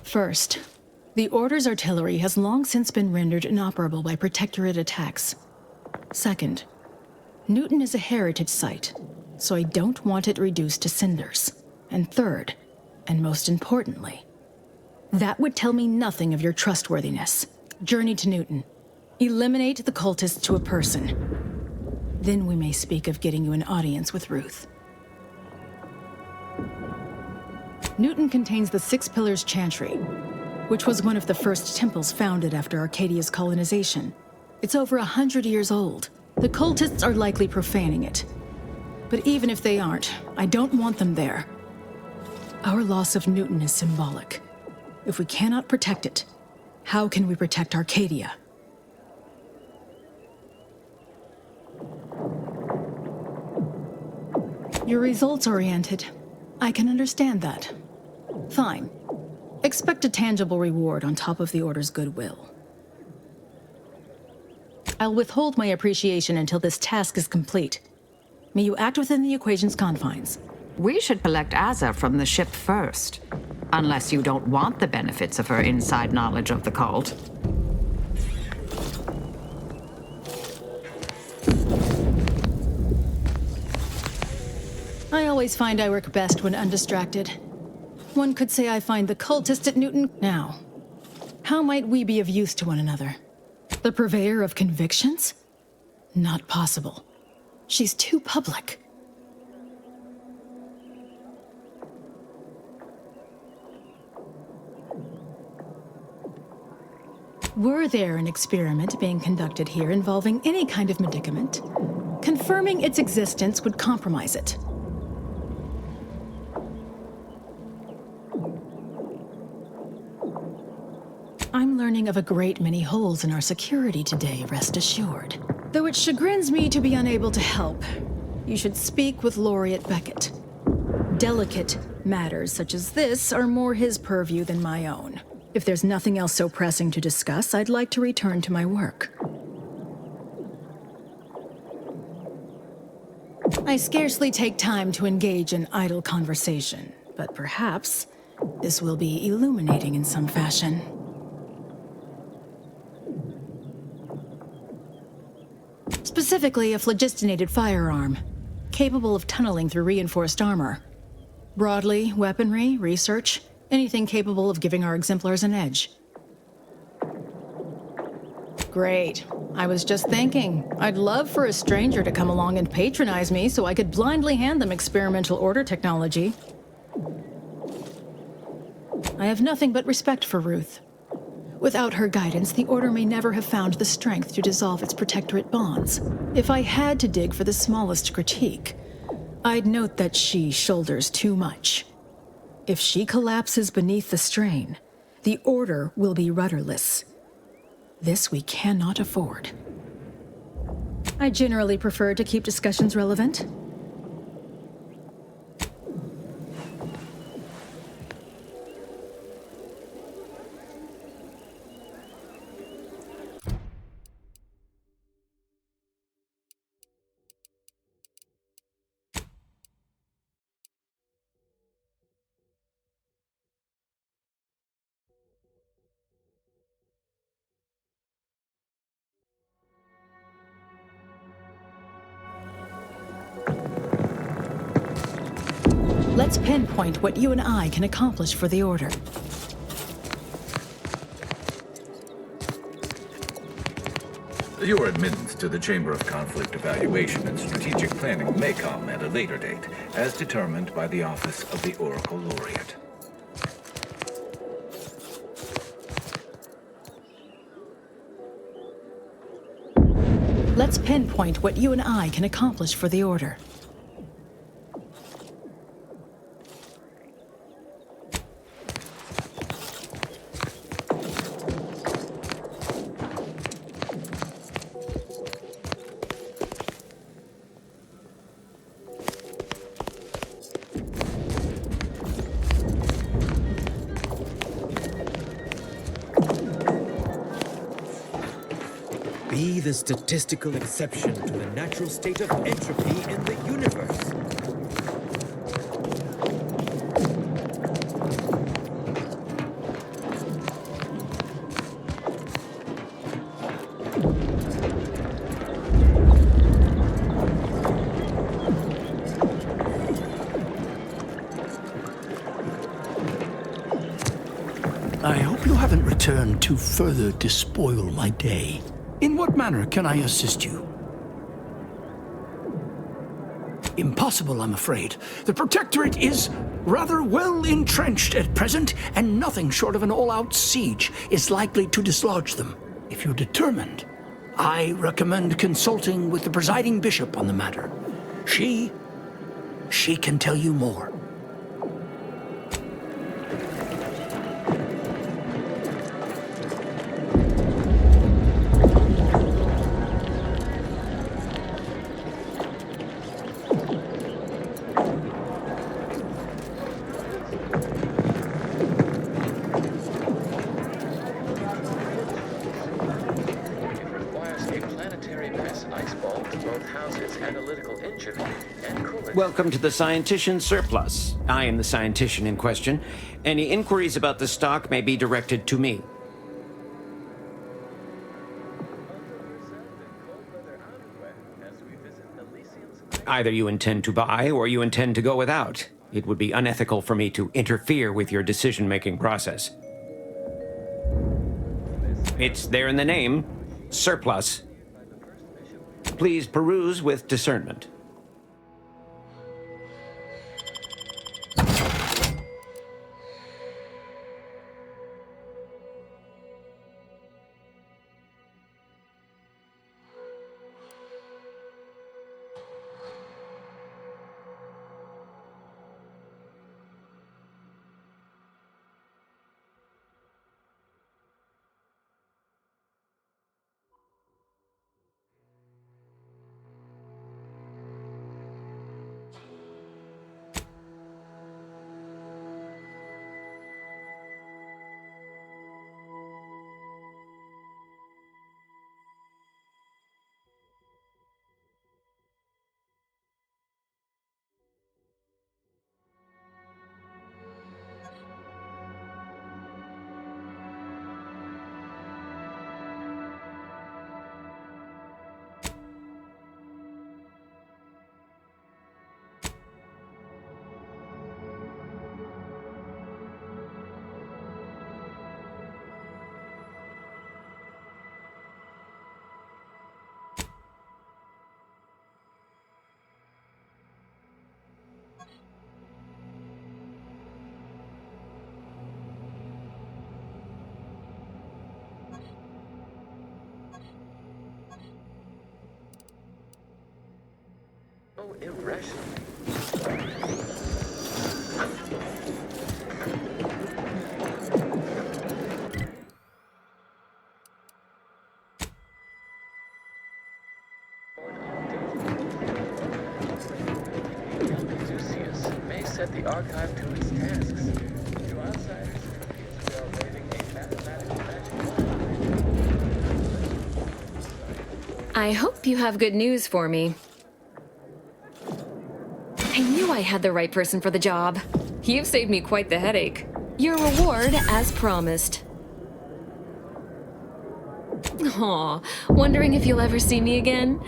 First, the Order's artillery has long since been rendered inoperable by Protectorate attacks. Second, Newton is a heritage site, so I don't want it reduced to cinders. And third, and most importantly, that would tell me nothing of your trustworthiness. Journey to Newton. Eliminate the cultists to a person. Then we may speak of getting you an audience with Ruth. Newton contains the Six Pillars Chantry, which was one of the first temples founded after Arcadia's colonization. It's over 100 years old. The cultists are likely profaning it. But even if they aren't, I don't want them there. Our loss of Newton is symbolic. If we cannot protect it, how can we protect Arcadia? You're results-oriented. I can understand that. Fine. Expect a tangible reward on top of the Order's goodwill. I'll withhold my appreciation until this task is complete. May you act within the equation's confines. We should collect Azza from the ship first. Unless you don't want the benefits of her inside knowledge of the cult. I always find I work best when undistracted. One could say I find the cultist at Newton. Now, how might we be of use to one another? The purveyor of convictions? Not possible. She's too public. Were there an experiment being conducted here involving any kind of medicament, confirming its existence would compromise it. I'm learning of a great many holes in our security today, rest assured. Though it chagrins me to be unable to help, you should speak with Laureate Beckett. Delicate matters such as this are more his purview than my own. If there's nothing else so pressing to discuss, I'd like to return to my work. I scarcely take time to engage in idle conversation, but perhaps this will be illuminating in some fashion. Specifically, a phlogistinated firearm, capable of tunneling through reinforced armor. Broadly, weaponry, research, Anything capable of giving our exemplars an edge. Great. I was just thinking, I'd love for a stranger to come along and patronize me so I could blindly hand them experimental order technology. I have nothing but respect for Ruth. Without her guidance, the Order may never have found the strength to dissolve its protectorate bonds. If I had to dig for the smallest critique, I'd note that she shoulders too much. If she collapses beneath the strain, the Order will be rudderless. This we cannot afford. I generally prefer to keep discussions relevant. Let's pinpoint what you and I can accomplish for the Order. Your admittance to the Chamber of Conflict Evaluation and Strategic Planning may come at a later date, as determined by the Office of the Oracle Laureate. Let's pinpoint what you and I can accomplish for the Order. Be the statistical exception to the natural state of entropy in the universe. I hope you haven't returned to further despoil my day. In what manner can I assist you? Impossible, I'm afraid. The Protectorate is rather well entrenched at present, and nothing short of an all-out siege is likely to dislodge them. If you're determined, I recommend consulting with the presiding bishop on the matter. She can tell you more. Welcome to the Scientician Surplus. I am the Scientician in question. Any inquiries about the stock may be directed to me. Either you intend to buy or you intend to go without. It would be unethical for me to interfere with your decision-making process. It's there in the name, Surplus. Please peruse with discernment. Oh, irrational. May set the archive to its tasks. To outsiders, we are waving a mathematical magic wand. I hope you have good news for me. I knew I had the right person for the job. You've saved me quite the headache. Your reward, as promised. Aw, wondering if you'll ever see me again?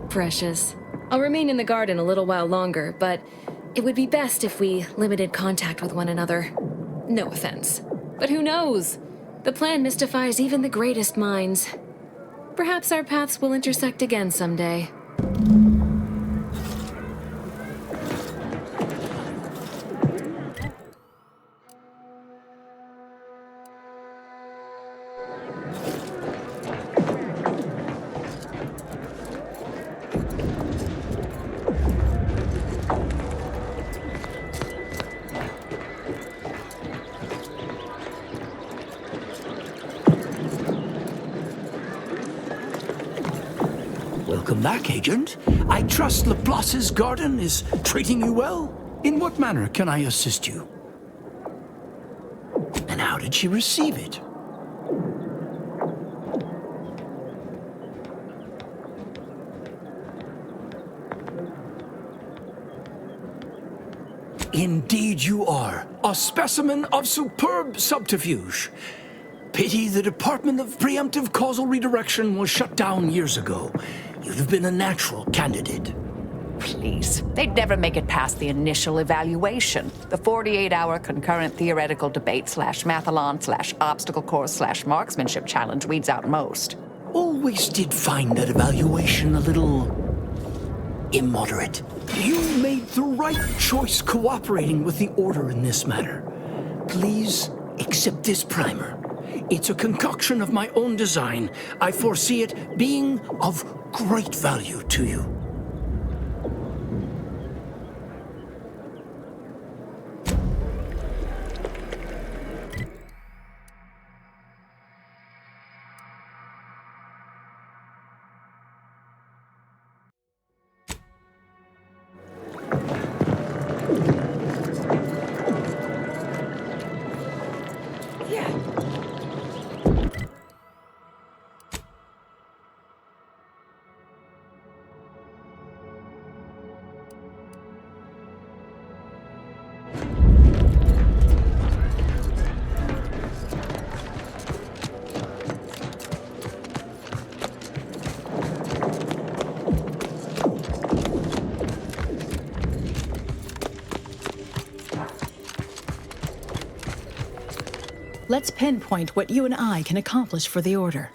Precious. I'll remain in the garden a little while longer, but it would be best if we limited contact with one another. No offense. But who knows? The plan mystifies even the greatest minds. Perhaps our paths will intersect again someday. Welcome back, Agent. I trust Laplace's garden is treating you well? In what manner can I assist you? And how did she receive it? Indeed you are. A specimen of superb subterfuge. Pity the Department of Preemptive Causal Redirection was shut down years ago. You'd have been a natural candidate. Please, they'd never make it past the initial evaluation. The 48-hour concurrent theoretical debate /mathalon/obstacle course /marksmanship challenge weeds out most. Always did find that evaluation a little immoderate. You made the right choice cooperating with the Order in this matter. Please accept this primer. It's a concoction of my own design. I foresee it being of great value to you. Let's pinpoint what you and I can accomplish for the Order.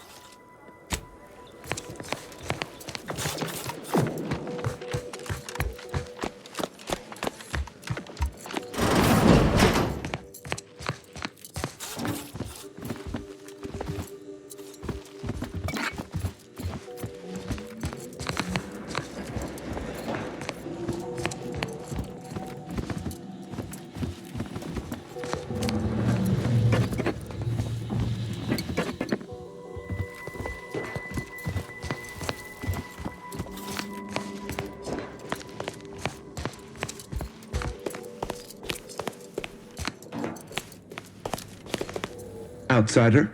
Outsider?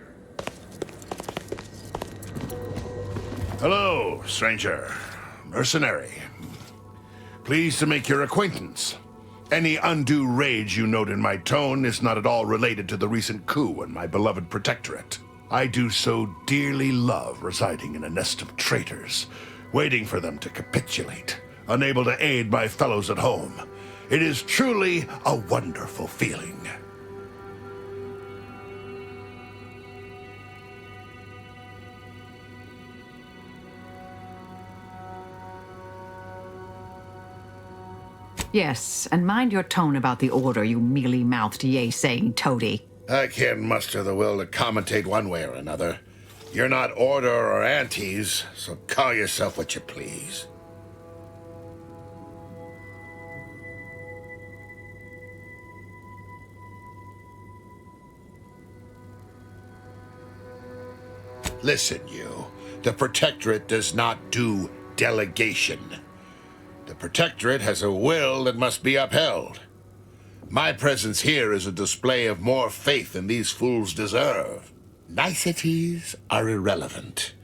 Hello, stranger. Mercenary. Pleased to make your acquaintance. Any undue rage you note in my tone is not at all related to the recent coup in my beloved protectorate. I do so dearly love residing in a nest of traitors, waiting for them to capitulate, unable to aid my fellows at home. It is truly a wonderful feeling. Yes, and mind your tone about the Order, you mealy-mouthed yay-saying toady. I can't muster the will to commentate one way or another. You're not Order or Antes, so call yourself what you please. Listen, you. The Protectorate does not do delegation. The Protectorate has a will that must be upheld. My presence here is a display of more faith than these fools deserve. Niceties are irrelevant,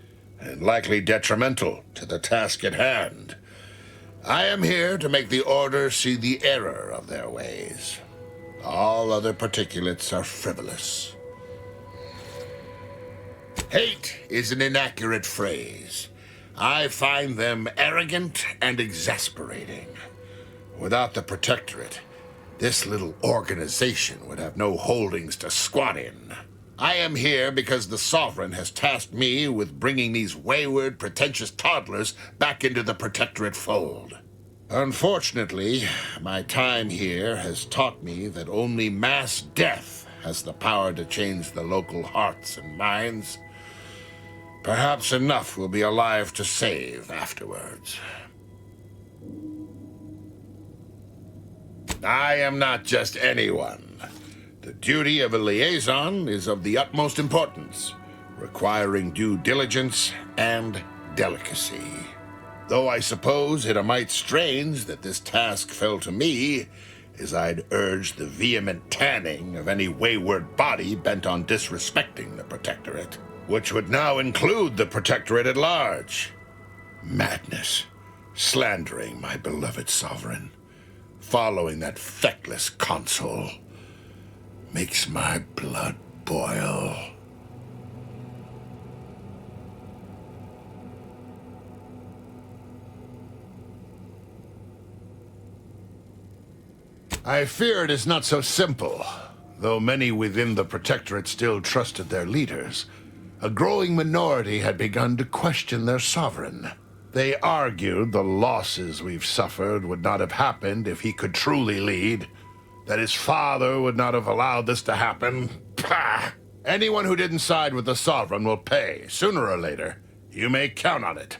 and likely detrimental to the task at hand. I am here to make the Order see the error of their ways. All other particulates are frivolous. Hate is an inaccurate phrase. I find them arrogant and exasperating. Without the Protectorate, this little organization would have no holdings to squat in. I am here because the Sovereign has tasked me with bringing these wayward, pretentious toddlers back into the Protectorate fold. Unfortunately, my time here has taught me that only mass death has the power to change the local hearts and minds. Perhaps enough will be alive to save afterwards. I am not just anyone. The duty of a liaison is of the utmost importance, requiring due diligence and delicacy. Though I suppose it a mite strange that this task fell to me, as I'd urge the vehement tanning of any wayward body bent on disrespecting the Protectorate, which would now include the Protectorate at large. Madness, slandering my beloved Sovereign, following that feckless consul, makes my blood boil. I fear it is not so simple. Though many within the Protectorate still trusted their leaders, a growing minority had begun to question their Sovereign. They argued the losses we've suffered would not have happened if he could truly lead, that his father would not have allowed this to happen. Pah! Anyone who didn't side with the Sovereign will pay, sooner or later. You may count on it.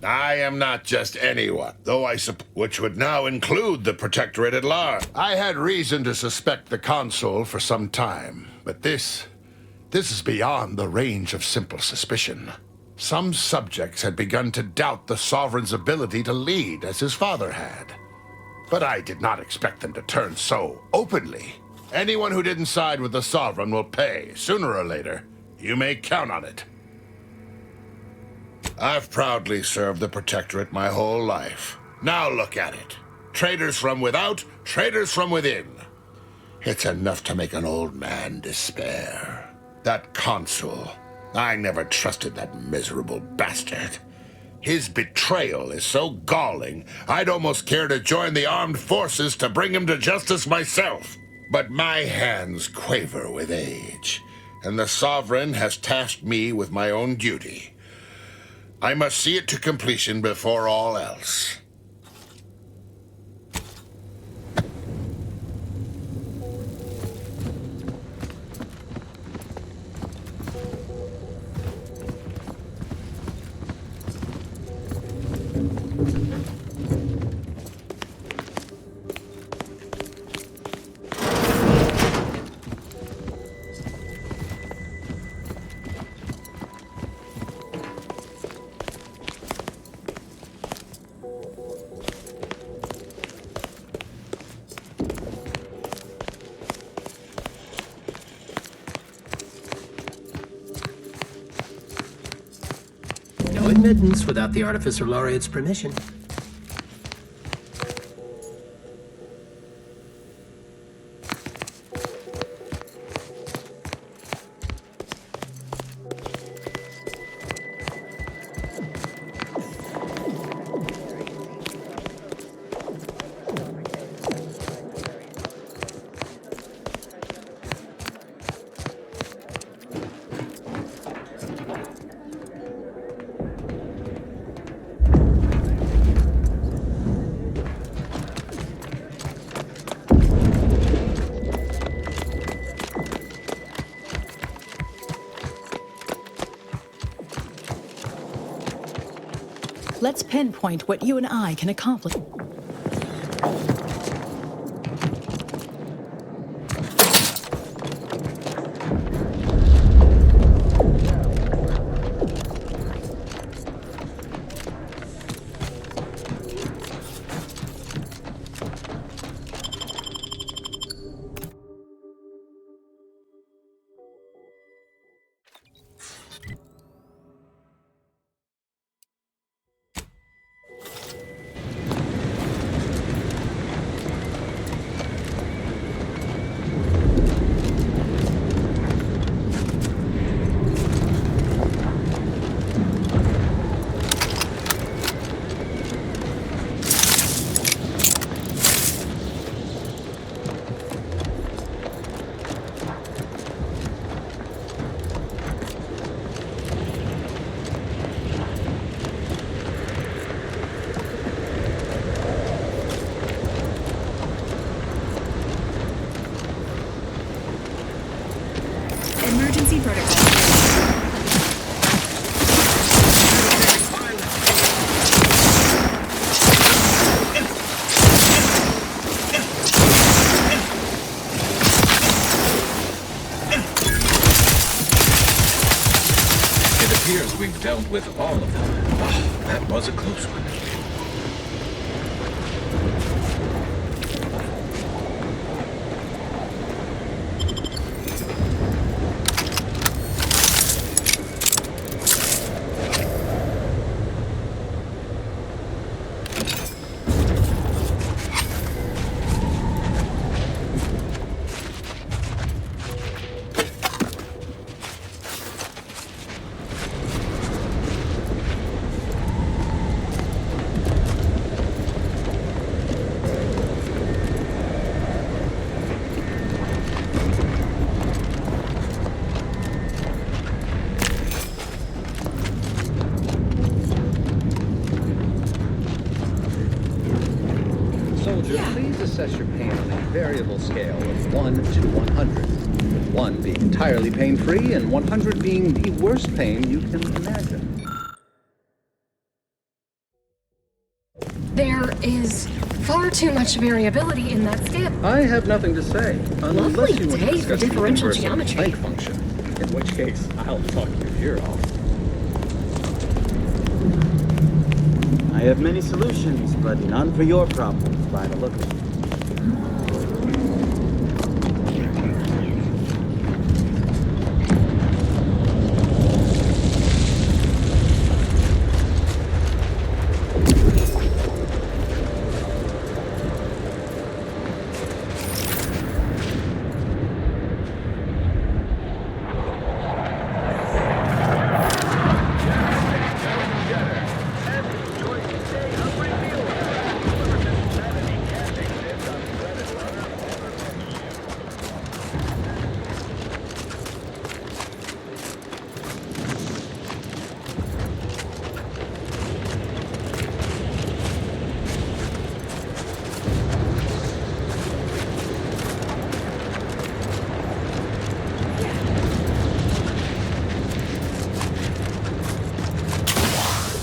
I am not just anyone, though which would now include the Protectorate at large. I had reason to suspect the Consul for some time, but this is beyond the range of simple suspicion. Some subjects had begun to doubt the Sovereign's ability to lead as his father had. But I did not expect them to turn so openly. Anyone who didn't side with the Sovereign will pay, sooner or later. You may count on it. I've proudly served the Protectorate my whole life. Now look at it. Traitors from without, traitors from within. It's enough to make an old man despair. That consul, I never trusted that miserable bastard. His betrayal is so galling, I'd almost care to join the armed forces to bring him to justice myself. But my hands quaver with age, and the Sovereign has tasked me with my own duty. I must see it to completion before all else. No admittance without the Artificer Laureate's permission. Let's pinpoint what you and I can accomplish. PC prototype. It appears we've dealt with all of them. Oh, that was a close one. Please assess your pain on a variable scale of 1 to 100. 1 being entirely pain-free and 100 being the worst pain you can imagine. There is far too much variability in that scale. I have nothing to say, unless Lovely you want to day discuss for differential the inverse of geometry. Planck function, in which case I'll talk your ear off. I have many solutions, but none for your problems by the look of it.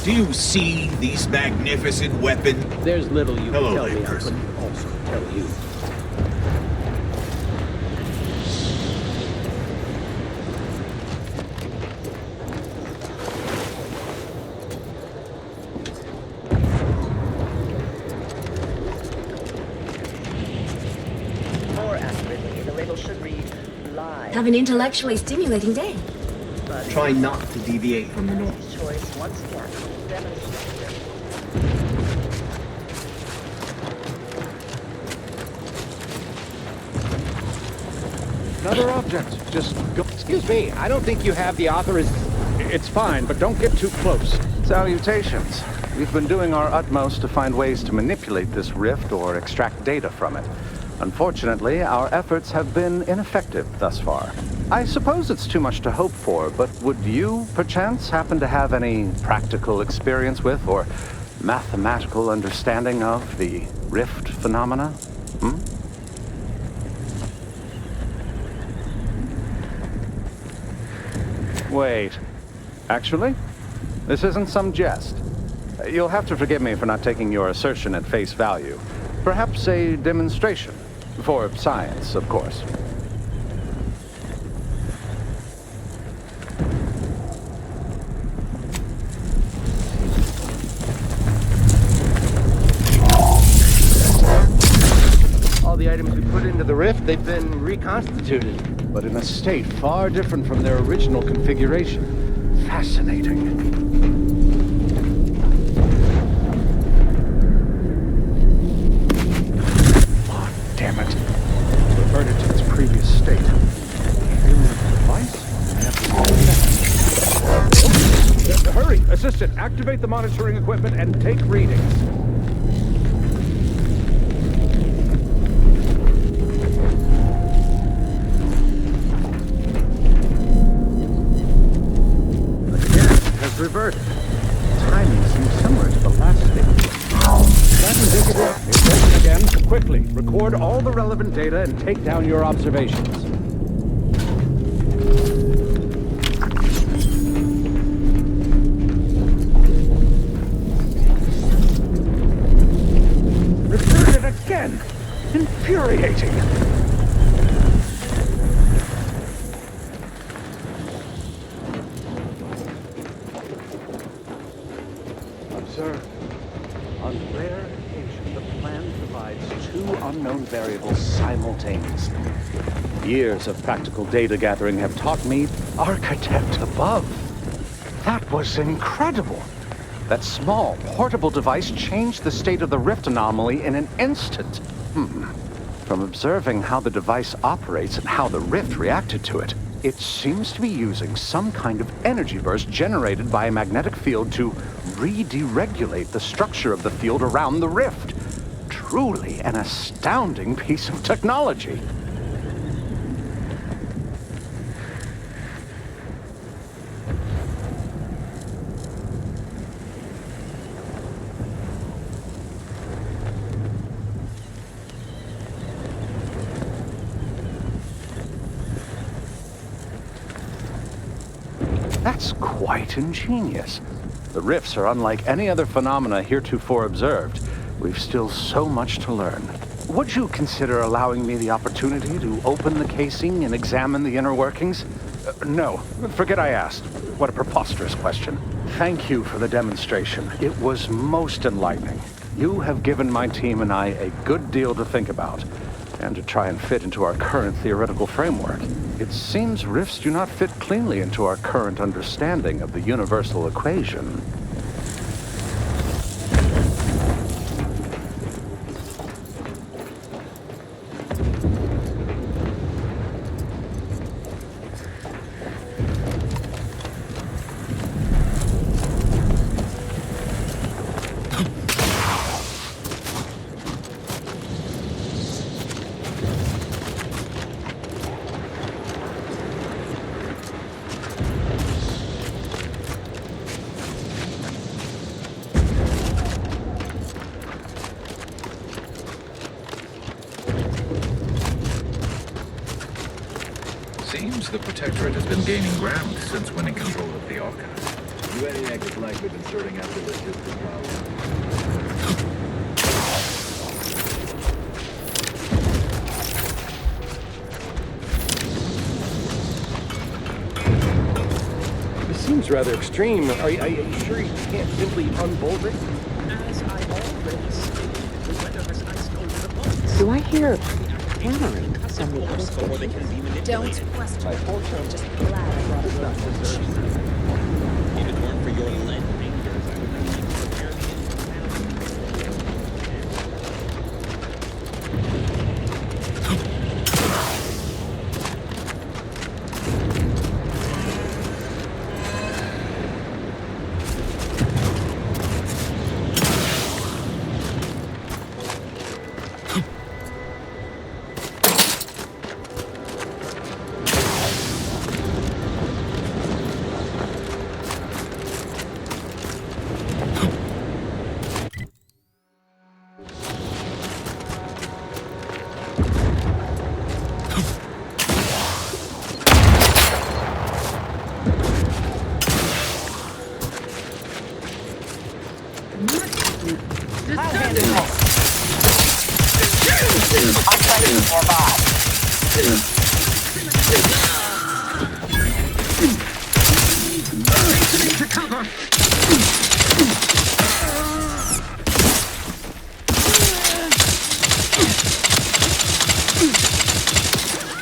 Do you see these magnificent weapons? There's little you Hello, can tell me I person. couldn't also tell you. More accurately, the label should read live. Have an intellectually stimulating day. Try not to deviate from the norm. Choice once again. Demonstrated. Another object. Just go. Excuse me, I don't think you have the It's fine, but don't get too close. Salutations. We've been doing our utmost to find ways to manipulate this rift or extract data from it. Unfortunately, our efforts have been ineffective thus far. I suppose it's too much to hope for, but would you, perchance, happen to have any practical experience with or mathematical understanding of the rift phenomena? Wait. Actually, this isn't some jest. You'll have to forgive me for not taking your assertion at face value. Perhaps a demonstration. For science, of course. All the items we put into the rift, they've been reconstituted. But in a state far different from their original configuration. Fascinating. Damn it. Reverted to its previous state. Device? Hurry! Assistant, activate the monitoring equipment and take readings. Again, it has reverted. Timing seems similar to the last stage. That's indicative. It's open again. Quickly, record all the relevant data and take down your observations. again. Infuriating. Observe. On rare occasion, the plan provides two unknown variables simultaneously. Years of practical data gathering have taught me architect above. That was incredible. That small, portable device changed the state of the rift anomaly in an instant. From observing how the device operates and how the rift reacted to it, it seems to be using some kind of energy burst generated by a magnetic field to re-deregulate the structure of the field around the rift. Truly an astounding piece of technology. That's quite ingenious. The rifts are unlike any other phenomena heretofore observed. We've still so much to learn. Would you consider allowing me the opportunity to open the casing and examine the inner workings? No, forget I asked. What a preposterous question. Thank you for the demonstration. It was most enlightening. You have given my team and I a good deal to think about, and to try and fit into our current theoretical framework. It seems rifts do not fit cleanly into our current understanding of the universal equation. Seems the Protectorate has been gaining ground since winning control of the archive. UNEX is likely inserting after this distant power. This seems rather extreme. Are you sure you can't simply unbolt it? As I already stated, the weather has iced over the bolts. Do I hear hammering from the crystal? Don't question. I'm just glad I brought it up. If it weren't for your lead fingers, I would have been prepared.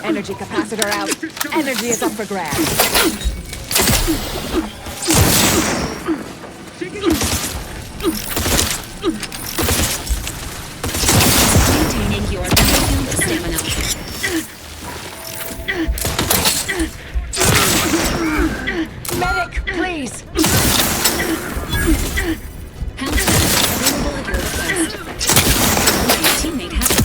Energy capacitor out. Energy is up for grabs. Maintaining your battlefield stamina. Medic, please. Health available at your request. My teammate has it.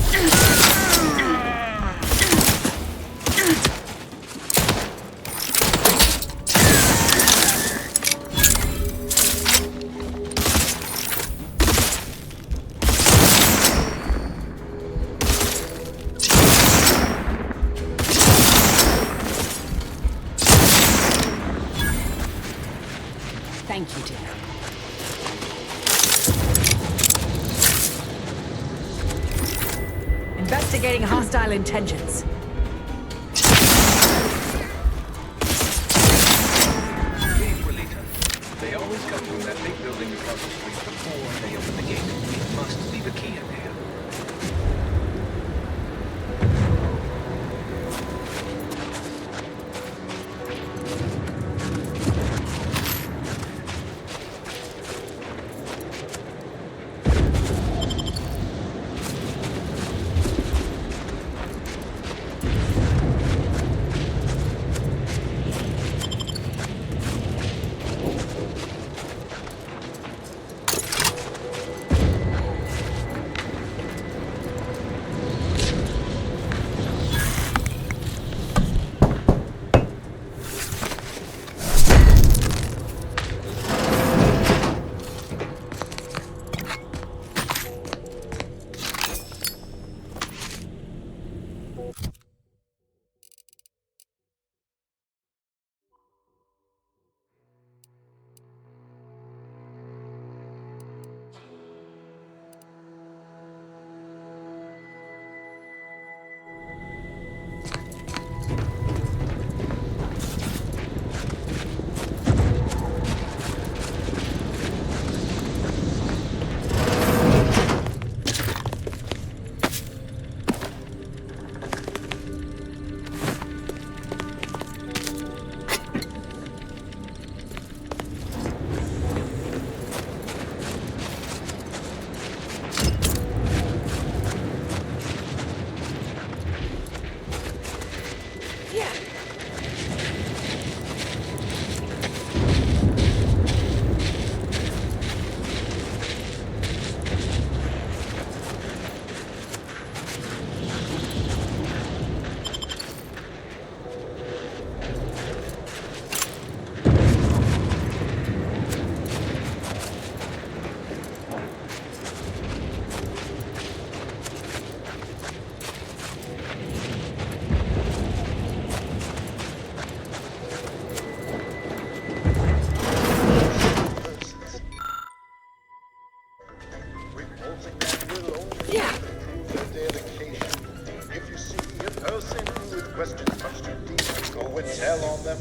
Thank you, dear. investigating hostile intentions. Please, Relita. They always come from that big building across the street before they open the gate. We must leave a key in there.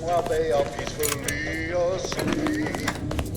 While they are peacefully asleep.